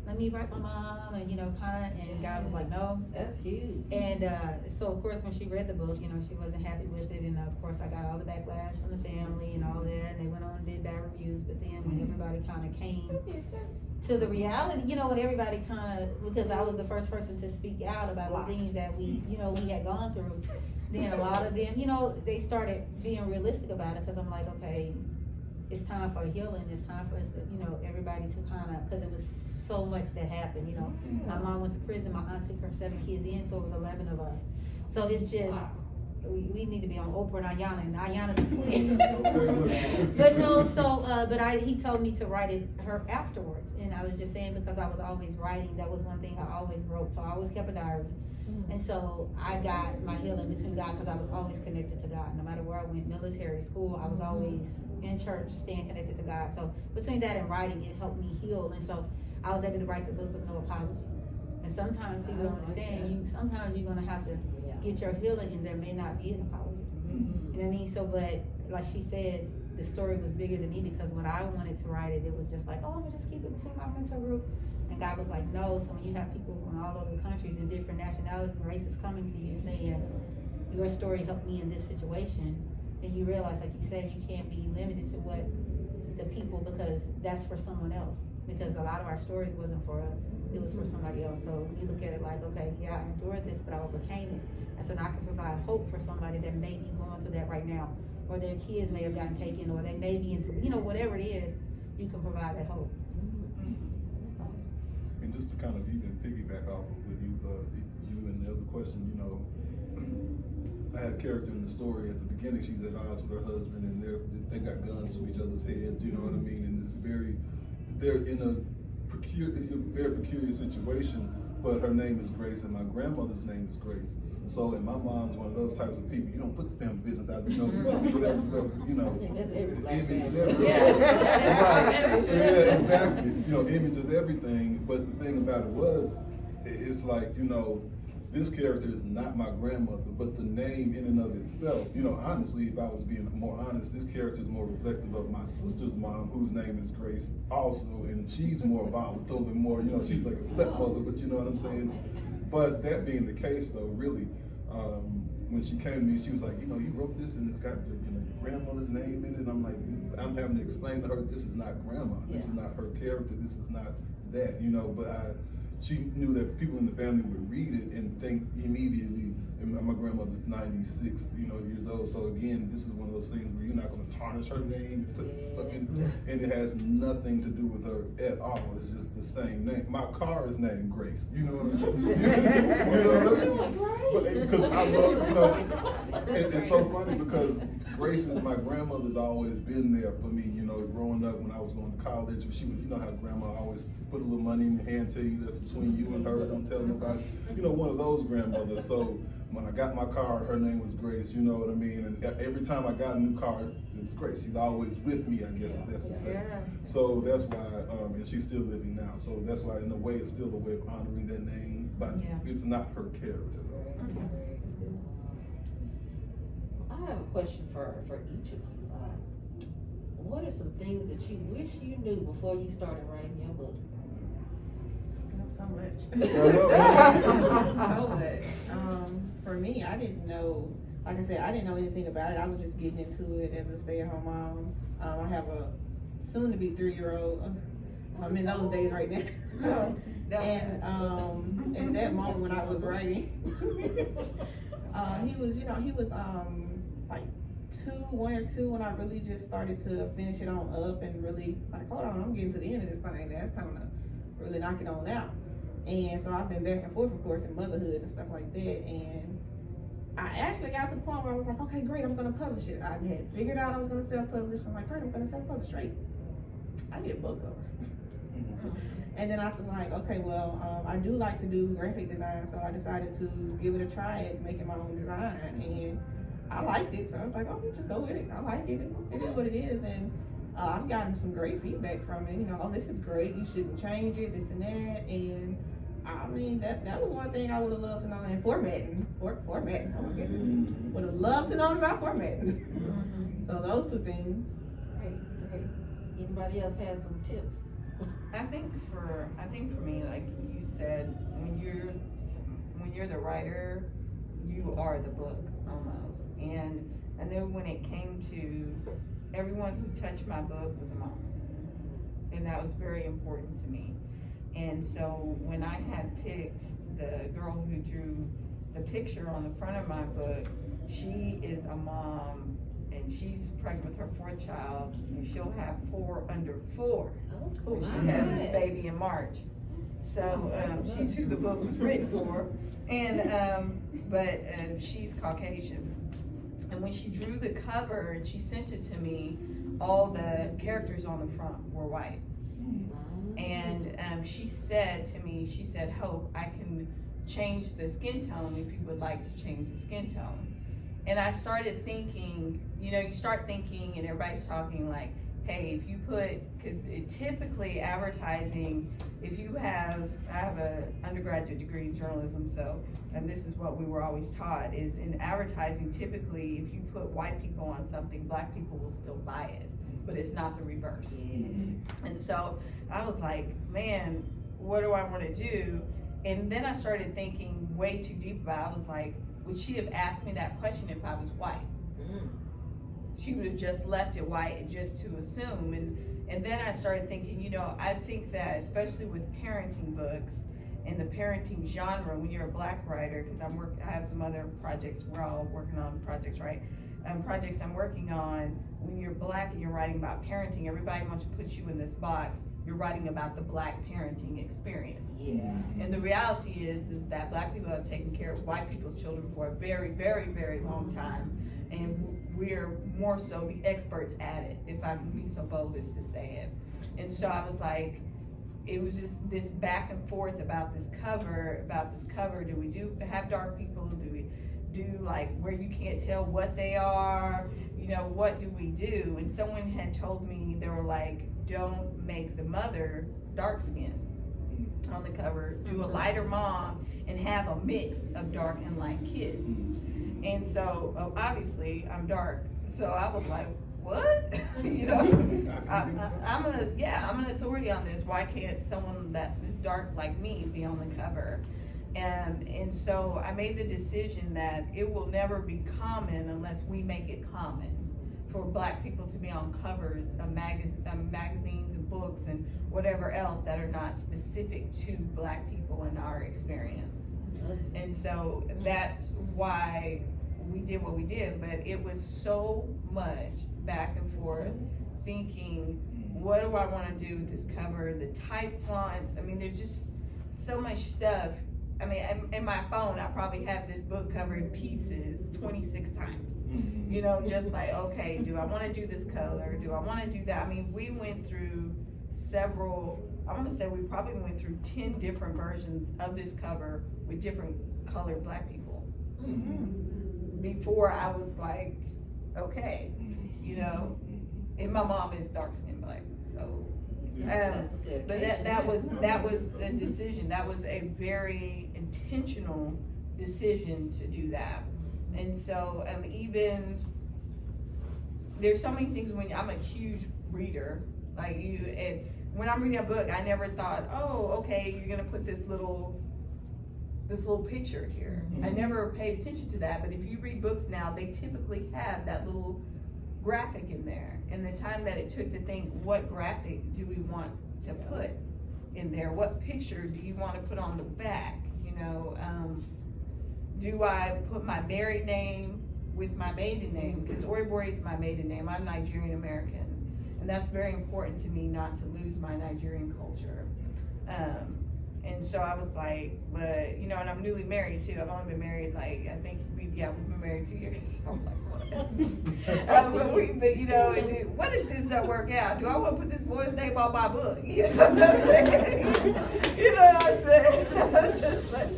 let me write my mom, and you know, kind of, and God was like, no. That's huge. And so of course, when she read the book, you know, she wasn't happy with it, and of course, I got all the backlash from the family and all that, and they went on and did bad reviews. But then when everybody kind of came to the reality, you know, when everybody kind of, because I was the first person to speak out about the things that we, you know, we had gone through. Then a lot of them, you know, they started being realistic about it, because I'm like, okay, it's time for healing. It's time for us to, you know, everybody to kind of, because it was so much that happened, you know. My mom went to prison. My aunt took her 7 kids in, so it was 11 of us. So it's just, we need to be on Oprah and Ayanna, and Ayanna the queen. Okay, look. But no, so, he told me to write it her afterwards, and I was just saying because I was always writing, that was one thing I always wrote, so I always kept a diary. And so I got my healing between God, because I was always connected to God, no matter where I went, military, school, I was always in church, staying connected to God. So between that and writing, it helped me heal, and so I was able to write the book with no apology. And sometimes people don't understand, sometimes you're gonna have to get your healing, and there may not be an apology. You know what I mean? So, but like she said, the story was bigger than me, because when I wanted to write it, it was just like, oh, I'm gonna just keep it between my mentor group. And God was like, no. So when you have people from all over the countries and different nationalities and races coming to you saying, your story helped me in this situation, then you realize, like you said, you can't be limited to what the people, because that's for someone else. Because a lot of our stories wasn't for us, it was for somebody else. So when you look at it like, okay, yeah, I endured this, but I overcame it. And so now I can provide hope for somebody that may be going through that right now, or their kids may have gotten taken, or they may be in, whatever it is, you can provide that hope. And just to kind of even piggyback off of with you and the other question, I had a character in the story at the beginning. She's at odds with her husband, and they got guns to each other's heads. You know what I mean? And they're in a very peculiar situation. But her name is Grace, and my grandmother's name is Grace. So, and my mom's one of those types of people. You don't put the family business out. Whatever. That's every black image is family. everything. Yeah, exactly. Image is everything. But the thing about it was, it's like, this character is not my grandmother, but the name in and of itself, honestly, if I was being more honest, this character is more reflective of my sister's mom, whose name is Grace also, and she's more volatile and more, she's like a stepmother, but you know what I'm saying? But that being the case, though, really, when she came to me, she was like, you wrote this and it's got your grandmother's name in it. I'm like, I'm having to explain to her, this is not grandma, this is not her character, this is not that, but she knew that people in the family would read it and think immediately, and my grandmother's 96, years old. So again, this is one of those things where you're not going to tarnish her name, put stuff in, and it has nothing to do with her at all. It's just the same name. My car is named Grace. You know what I'm saying? Because I love, it's so funny because Grace and my grandmother's always been there for me, growing up when I was going to college. She was, how grandma always put a little money in your hand, tell you that's between you and her, don't tell nobody. One of those grandmothers. So when I got my car, her name was Grace, you know what I mean? And every time I got a new car, it was Grace. She's always with me, I guess, if that's to say. Yeah. So that's why, and she's still living now. So that's why, in a way, it's still a way of honoring that name, but it's not her character. I have a question for each of you. What are some things that you wish you knew before you started writing your book? So much. So much. For me, I didn't know, like I said, I didn't know anything about it. I was just getting into it as a stay-at-home mom. I have a soon-to-be 3-year-old. I'm in those days right now. And in that moment when I was writing, he was like 1 or 2 when I really just started to finish it on up and really like, hold on, I'm getting to the end of this thing. Now it's time to really knock it on out. And so I've been back and forth, of course, in motherhood and stuff like that. And I actually got to the point where I was like, okay, great, I'm gonna publish it. I had figured out I was gonna self-publish. I'm like, great, I'm gonna self-publish, right? I need a book cover. And then I was like, okay, well, I do like to do graphic design, so I decided to give it a try at making my own design. And I liked it, so I was like, oh, just go with it. I like it. It is what it is. And I've gotten some great feedback from it. Oh, this is great. You shouldn't change it, this and that. And I mean, that was one thing I would have loved to know. And formatting. Formatting. Oh my goodness. Would have loved to know about formatting. So those 2 things. Great. Anybody else has some tips? I think for me, like you said, when you're the writer, you are the book almost. And I know when it came to everyone who touched my book was a mom, and that was very important to me. And so when I had picked the girl who drew the picture on the front of my book, she is a mom, and she's pregnant with her 4th child, and she'll have 4 under 4. Oh, cool. She has this baby in March. So she's who the book was written for. And but she's Caucasian. And when she drew the cover and she sent it to me, all the characters on the front were white. And she said to me, she said, Hope, I can change the skin tone if you would like to change the skin tone. And I started thinking, you know, you start thinking and everybody's talking like, hey, if you put, because typically advertising, if you have, I have an undergraduate degree in journalism, so, and this is what we were always taught, is in advertising, typically, if you put white people on something, black people will still buy it, but it's not the reverse. And so I was like, man, what do I want to do? And then I started thinking way too deep about it. I was like, would she have asked me that question if I was white? She would have just left it white just to assume. And then I started thinking, you know, I think that especially with parenting books and the parenting genre, when you're a black writer, because I have some other projects, we're all working on projects, right? Projects I'm working on, when you're black and you're writing about parenting, everybody wants to put you in this box. You're writing about the black parenting experience. Yeah. And the reality is that black people have taken care of white people's children for a very, very, very long time. And we're more so the experts at it, if I can be so bold as to say it. And so I was like, it was just this back and forth about this cover. Do we have dark people? Do we do like where you can't tell what they are? You know, what do we do? And someone had told me, they were like, don't make the mother dark skinned on the cover. Do a lighter mom and have a mix of dark and light kids. And so obviously I'm dark, so I was like, what? You know, I'm an authority on this. Why can't someone that is dark like me be on the cover? And so I made the decision that it will never be common unless we make it common for black people to be on covers of magazines and books and whatever else that are not specific to black people in our experience. And so that's why we did what we did, but it was so much back and forth thinking, what do I want to do with this cover, the type fonts. I mean, there's just so much stuff. I mean, in my phone, I probably have this book cover in pieces 26 times. You know, just like, okay, do I want to do this color? Do I want to do that? I mean, we went through I want to say we probably went through 10 different versions of this cover with different colored black people. Before I was like, okay, you know, and my mom is dark skinned black, so. But that was a decision. That was a very intentional decision to do that. And so even there's so many things when I'm a huge reader, like you, and when I'm reading a book, I never thought, oh, okay, you're gonna put this little picture here. I never paid attention to that. But if you read books now, they typically have that little graphic in there, and the time that it took to think, what graphic do we want to put in there? What picture do you want to put on the back? You know, do I put my married name with my maiden name? Because Oriabure is my maiden name. I'm Nigerian American, and that's very important to me, not to lose my Nigerian culture. And so I was like, but, you know, and I'm newly married too. I've only been married, like, I think we've been married 2 years. So I'm like, what? But you know, what if this doesn't work out? Do I want to put this boy's name on my book? You know what I'm saying? You know what I'm saying? I was just like,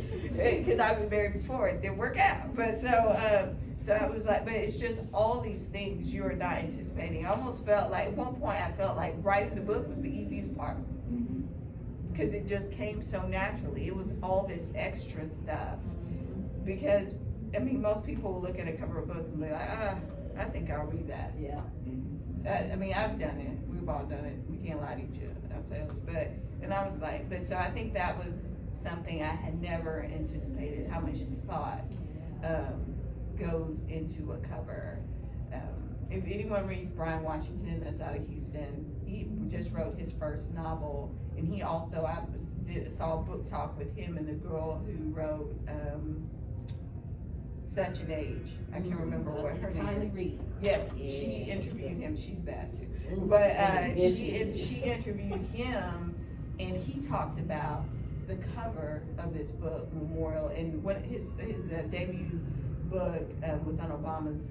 because I've been married before, it didn't work out. But so I was like, but it's just all these things you're not anticipating. I almost felt like, at one point I felt like writing the book was the easiest part. Because it just came so naturally. It was all this extra stuff. Because, I mean, most people look at a cover of a book and be like, I think I'll read that. Yeah. I mean, I've done it. We've all done it. We can't lie to each other ourselves. And I was like, so I think that was something I had never anticipated, how much thought goes into a cover. If anyone reads Brian Washington, that's out of Houston, he just wrote his first novel, and he also, saw a book talk with him and the girl who wrote Such an Age. I can't remember what her name is. Read. Yes, she interviewed him. She's bad too. But she interviewed him, and he talked about the cover of this book, Memorial, and when his debut book was on Obama's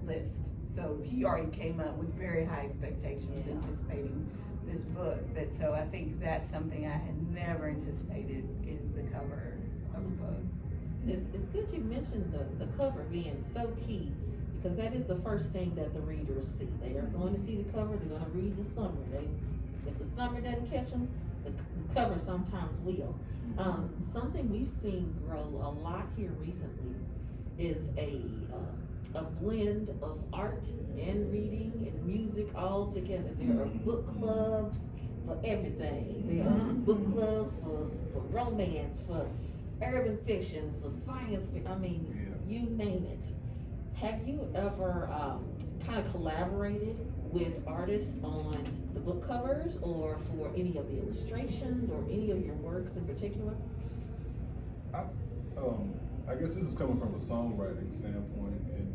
list. So he already came up with very high expectations, anticipating this book. But so I think that's something I had never anticipated, is the cover of a book. It's good you mentioned the cover being so key, because that is the first thing that the readers see. They are going to see the cover, they're going to read the summary. If the summary doesn't catch them, the cover sometimes will. Something we've seen grow a lot here recently is a blend of art and reading and music all together. There are book clubs for everything. There are book clubs for romance, for urban fiction, for science fiction. I mean, you name it. Have you ever kind of collaborated with artists on the book covers, or for any of the illustrations, or any of your works in particular? I guess this is coming from a songwriting standpoint, and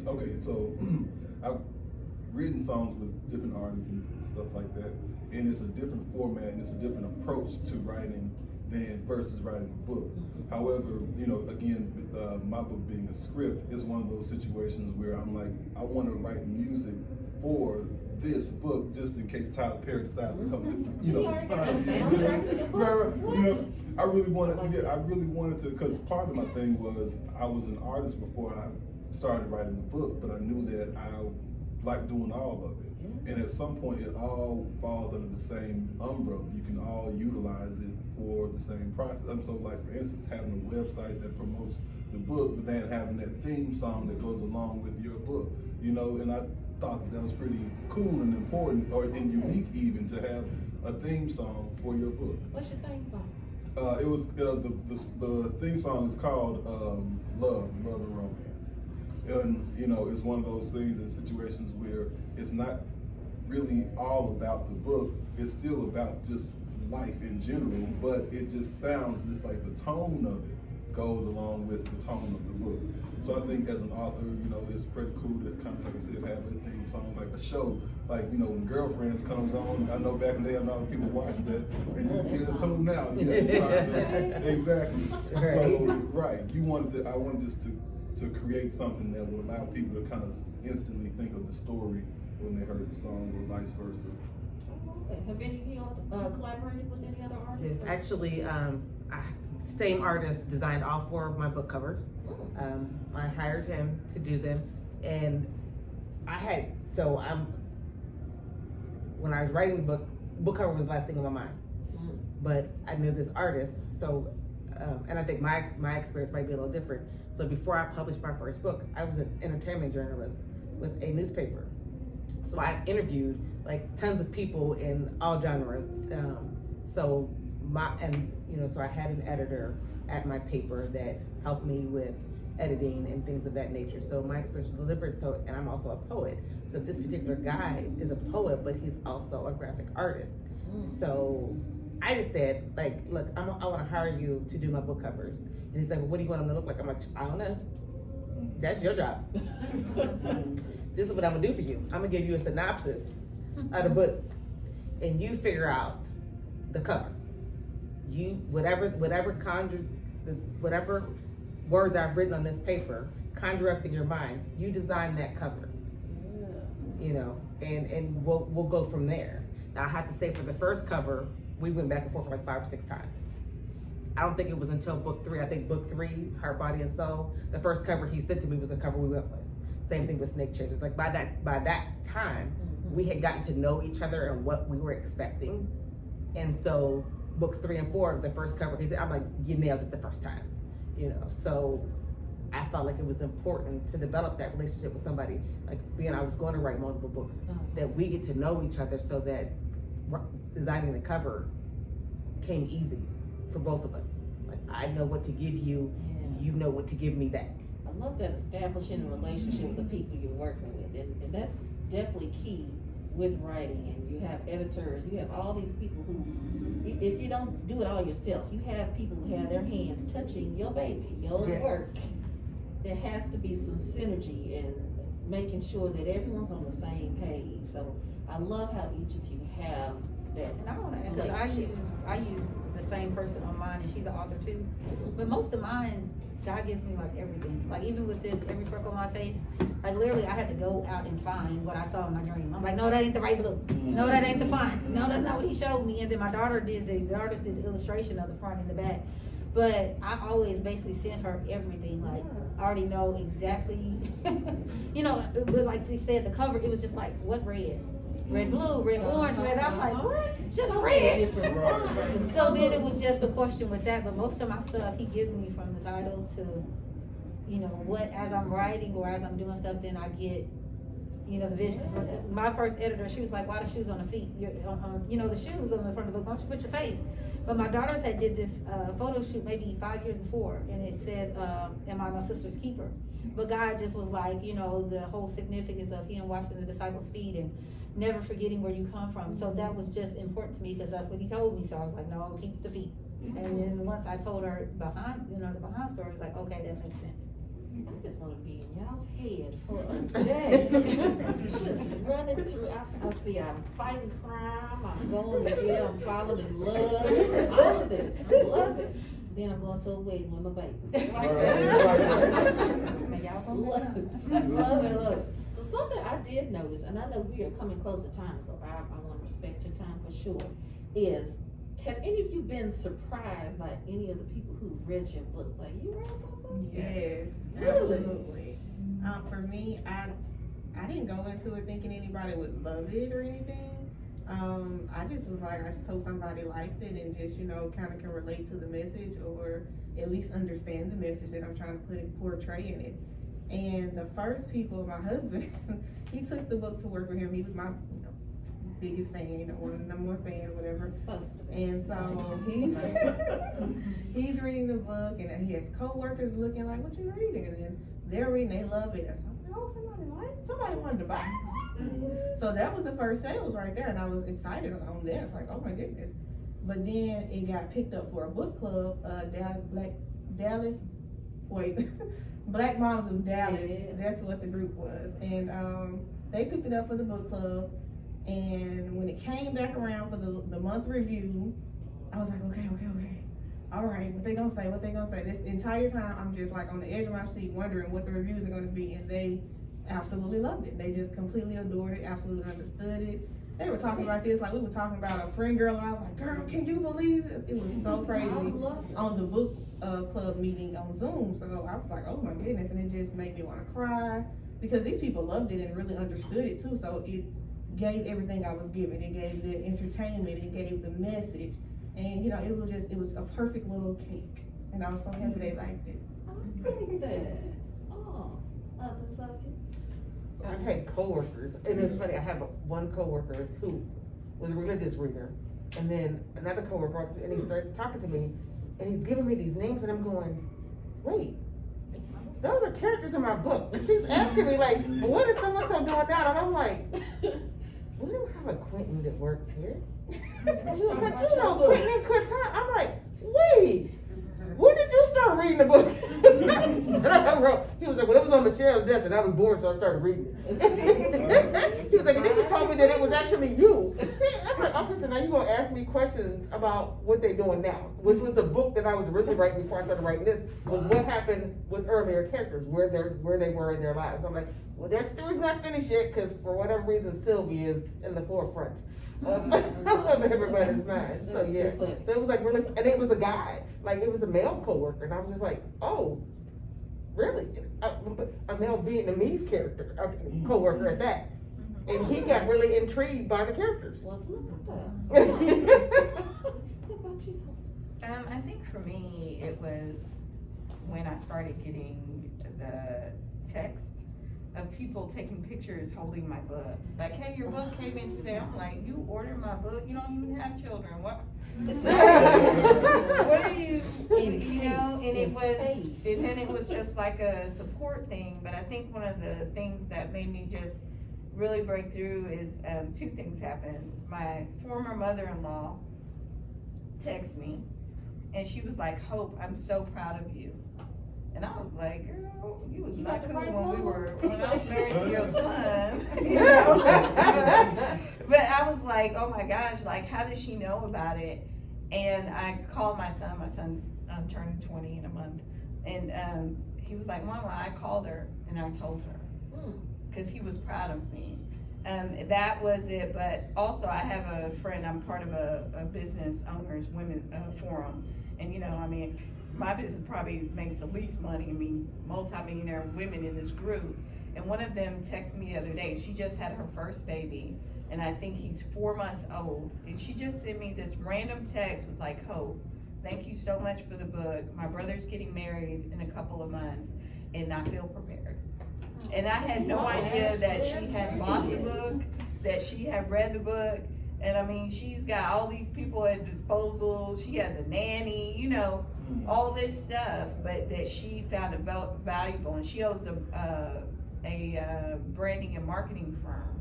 okay, so I've written songs with different artists and stuff like that, and it's a different format and it's a different approach to writing than versus writing a book. However, you know, again, my book being a script is one of those situations where I'm like, I want to write music for this book just in case Tyler Perry decides to come. You know, already got a soundtrack for your book? right. What? You know, I really wanted to, because part of my thing was I was an artist before I started writing the book, but I knew that I liked doing all of it. And at some point, it all falls under the same umbrella. You can all utilize it for the same process. So, like, for instance, having a website that promotes the book, but then having that theme song that goes along with your book, you know, and I thought that was pretty cool and important, and unique even, to have a theme song for your book. What's your theme song? It was, the theme song is called Love and Romance. And, you know, it's one of those things in situations where it's not really all about the book, it's still about just life in general, but it just sounds just like the tone of it goes along with the tone of the book. So I think as an author, you know, it's pretty cool to kind of, like I said, have a theme song, like a show, like, you know, when Girlfriends comes on. I know back in the day a lot of people watched that, and you get a tune now. Exactly. So, right, I wanted just to create something that would allow people to kind of instantly think of the story when they heard the song, or vice versa. Okay. Have any of you collaborated with any other artists? Yes, actually, same artist designed all 4 of my book covers. I hired him to do them, and when I was writing the book cover was the last thing on my mind. But I knew this artist, so, and I think my experience might be a little different. So before I published my first book, I was an entertainment journalist with a newspaper. So I interviewed like tons of people in all genres. So I had an editor at my paper that helped me with editing and things of that nature. So my experience was different. So, and I'm also a poet. So this particular guy is a poet, but he's also a graphic artist. So I just said, like, look, I want to hire you to do my book covers. And he's like, well, what do you want them to look like? I'm like, I don't know. That's your job. This is what I'm gonna do for you. I'm gonna give you a synopsis of the book, and you figure out the cover. You whatever words I've written on this paper, conjure up in your mind. You design that cover. You know, and we'll go from there. Now I have to say, for the first cover, we went back and forth for like 5 or 6 times. I don't think it was until book 3, I think book 3, Heart, Body, and Soul, the first cover he sent to me was the cover we went with. Same thing with Snake Chasers. Like by that time, we had gotten to know each other and what we were expecting. And so books 3 and 4, the first cover, he said, I'm like, you nailed it the first time. You know, so I felt like it was important to develop that relationship with somebody, like being I was going to write multiple books, that we get to know each other so that designing the cover came easy for both of us. Like, I know what to give you, you know what to give me back. I love that, establishing a relationship with the people you're working with, and that's definitely key with writing. And you have editors, you have all these people who, if you don't do it all yourself, you have people who have their hands touching your baby, your work. There has to be some synergy in making sure that everyone's on the same page. So I love how each of you have that. And I want to add, because I use the same person on mine, and she's an author too. But most of mine God gives me like everything. Like even with this, every freckle on my face, like literally I had to go out and find what I saw in my dream. I'm like, no, that ain't the right blue. No, that ain't the font. No, that's not what he showed me. And then my daughter the artist did the illustration of the front and the back. But I always basically send her everything. Like I already know exactly, you know, but like she said, the cover, it was just like, what red? Red, blue, red, orange, red. I'm like, what? Just red. So then it was just a question with that. But most of my stuff, he gives me from the titles to, you know, what, as I'm writing or as I'm doing stuff, then I get, you know, the vision. 'Cause my first editor, she was like, why the shoes on the feet? You know, the shoes on the front of the book, why don't you put your face? But my daughters had did this photo shoot maybe 5 years before, and it says, am I my sister's keeper? But God just was like, you know, the whole significance of him washing the disciples' feet and never forgetting where you come from. So that was just important to me because that's what he told me. So I was like, no, keep the feet. And then once I told her behind, you know, the behind story, it's like, okay, that makes sense. I just want to be in y'all's head for a day. Just running through. I see I'm fighting crime, I'm going to jail, I'm falling in love, all of this. I love it. Then I'm going to a wedding with my babies. Y'all Love it, love it. So something I did notice, and I know we are coming close to time, so I want to respect your time for sure, is have any of you been surprised by any of the people who've read your book? Like, you read my book? Yes, Really? absolutely. For me, I didn't go into it thinking anybody would love it or anything. I just was like, I just hope somebody likes it and just, you know, kind of can relate to the message or at least understand the message that I'm trying to portray in it. And the first people, my husband, he took the book to work with him. He was my biggest fan, or number one fan, whatever. It's supposed to be. And so he's reading the book, and he has co-workers looking like, what you reading? And then they're reading, they love it. And so I'm like, oh, somebody wanted to buy it. So that was the first sales right there, and I was excited on that. It's like, oh my goodness. But then it got picked up for a book club, Black Moms of Dallas. Yeah. That's what the group was. And they picked it up for the book club. And when it came back around for the month review, I was like, okay. All right, what they gonna say? This entire time, I'm just like on the edge of my seat wondering what the reviews are gonna be. And they absolutely loved it. They just completely adored it, absolutely understood it. They were talking about this like we were talking about a friend girl, and I was like, girl, can you believe it? It was so crazy on the book club meeting on Zoom. So I was like, oh my goodness. And it just made me want to cry because these people loved it and really understood it too. So it gave everything I was given. It gave the entertainment, it gave the message, and you know, it was a perfect little cake, and I was so happy they liked it. I like that. Oh, others of you? I've had coworkers, and it's funny, I have one coworker who was a religious reader, and then another coworker, and he starts talking to me, and he's giving me these names, and I'm going, wait, those are characters in my book. And she's asking me like, well, what is so-and-so doing now? And I'm like, we don't have a Quentin that works here. And he was like, you know, Quentin and Quentin. I'm like, wait, when did you start reading the book? I wrote, he was like, well, it was on Michelle's desk and I was bored, so I started reading it. He was like, and then she told me that it was actually you. I'm like, okay, so now you're going to ask me questions about what they're doing now, which was the book that I was originally writing before I started writing this, was what happened with earlier characters, where they were in their lives. I'm like, well, their story's not finished yet, because for whatever reason, Sylvie is in the forefront of everybody's mind. So yeah, so it was like really, and it was a guy, like it was a male coworker, and I was just like, oh, really? A male Vietnamese character, a coworker at that, and he got really intrigued by the characters. Well, look at that. What about you? I think for me, it was when I started getting the text of people taking pictures holding my book. Like, hey, your book came in today. I'm like, you ordered my book? You don't even have children. What? What are you, you know? And it was just like a support thing. But I think one of the things that made me just really break through is two things happened. My former mother-in-law texted me, and she was like, Hope, I'm so proud of you. And I was like, girl, you was not cool when I was married to your son. You know? But I was like, oh my gosh, like, how does she know about it? And I called my son's turning 20 in a month. And he was like, Mama, I called her and I told her, because he was proud of me. That was it, but also I have a friend, I'm part of a business owners women forum, and you know, I mean, my business probably makes the least money. I mean, multi-millionaire women in this group, and one of them texted me the other day. She just had her first baby, and I think he's 4 months old, and she just sent me this random text, was like, Hope, thank you so much for the book. My brother's getting married in a couple of months, and I feel prepared. And I had no idea that she had bought the book, that she had read the book. And I mean, she's got all these people at disposal. She has a nanny, you know, all this stuff, but that she found it valuable. And she owns a branding and marketing firm.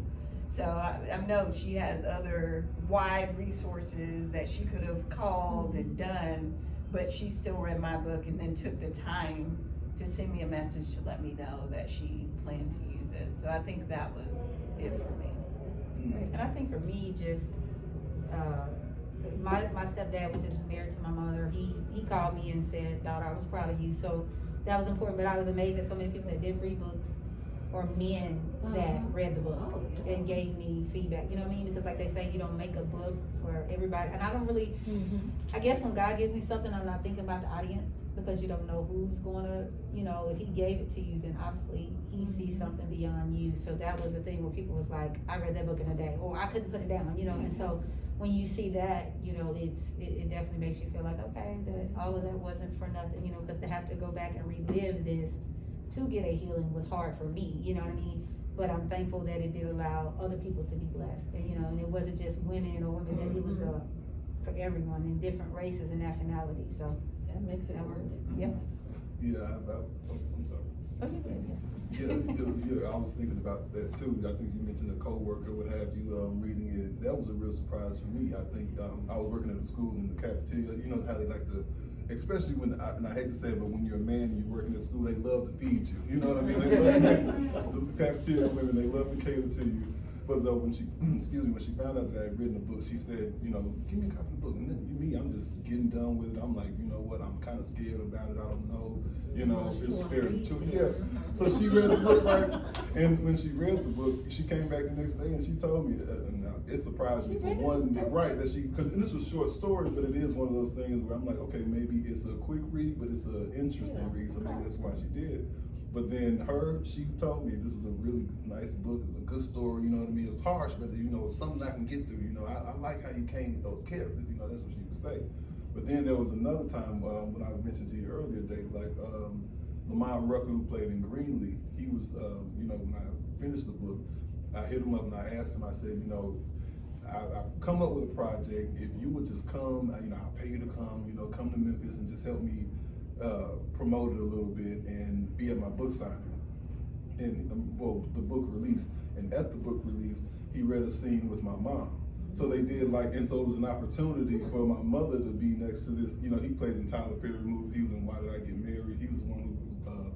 So I know she has other wide resources that she could have called and done, but she still read my book and then took the time to send me a message to let me know that she planned to use it. So I think that was it for me. And I think for me, just my stepdad, which is married to my mother, he called me and said, daughter, I was proud of you. So that was important, but I was amazed at so many people that did read books, or men that read the book and gave me feedback, you know what I mean? Because like they say, you don't make a book for everybody. And I don't really, I guess when God gives me something, I'm not thinking about the audience, because you don't know who's gonna, you know, if he gave it to you, then obviously he sees something beyond you. So that was the thing where people was like, I read that book in a day, or I couldn't put it down, you know? And so when you see that, you know, it definitely makes you feel like, okay, that all of that wasn't for nothing, you know, because to have to go back and relive this to get a healing was hard for me, you know what I mean? But I'm thankful that it did allow other people to be blessed. And, you know, and it wasn't just women or women, that it was for everyone in different races and nationalities. So that makes it worth it. Yep. Yeah, I'm sorry. Okay, good, Yeah, I was thinking about that too. I think you mentioned a coworker would have you reading it. That was a real surprise for me. I think I was working at a school in the cafeteria. You know how they like to, especially when, and I hate to say it, but when you're a man and you're working at school, they love to feed you. You know what I mean? They love, the cafeteria women, they love to cater to you. But though when she, when she found out that I had written a book, she said, you know, give me a copy of the book. And then me, I'm just getting done with it. I'm like, you know what? I'm kind of scared about it. I don't know. You know, it's very true. Yeah. So she read the book, right? And when she read the book, she came back the next day and she told me, and it surprised me for one, right? That she, because this was a short story, but it is one of those things where I'm like, okay, maybe it's a quick read, but it's an interesting read, so maybe that's why she did. But then she told me this was a really nice book, it was a good story, you know what I mean? It was harsh, but you know, it's something I can get through, you know, I like how you came with those characters, you know, that's what she would say. But then there was another time when I mentioned to you earlier, Dave, like Lamont Rucker, who played in Greenleaf, he was, you know, when I finished the book, I hit him up and I asked him, I said, you know, I've come up with a project, if you would just come, you know, I'll pay you to come, you know, come to Memphis and just help me promote it a little bit and be at my book signing, and the book release. And at the book release, he read a scene with my mom. So they did and so it was an opportunity for my mother to be next to this. You know, he plays in Tyler Perry movies. He was in Why Did I Get Married? He was the one who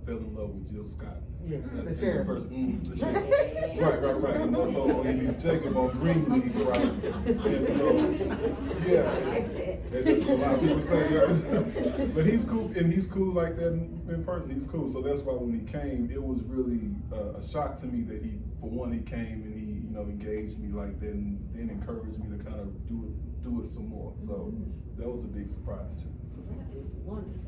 fell in love with Jill Scott. Yeah, the sheriff. The sheriff. Right. And so and he's Jacob on Greenleaf, right? And so, yeah. And that's what a lot of people say, right? But he's cool, and he's cool like that in person. He's cool. So that's why when he came, it was really a shock to me that for one, he came and he, you know, engaged me like that, and then encouraged me to kind of do it some more. So that was a big surprise too. That is wonderful.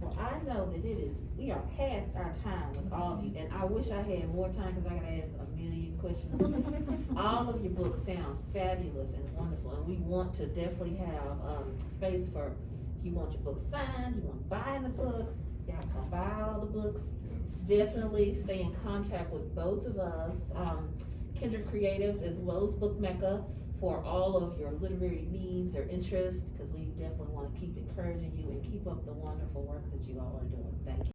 Well, I know that we are past our time with all of you, and I wish I had more time because I gotta ask a million questions. All of your books sound fabulous and wonderful, and we want to definitely have space for, if you want your books signed, you want to buy the books, y'all come buy all the books. Definitely stay in contact with both of us, Kindred Creatives, as well as Book Mecca, for all of your literary needs or interests, because we definitely want to keep encouraging you and keep up the wonderful work that you all are doing. Thank you.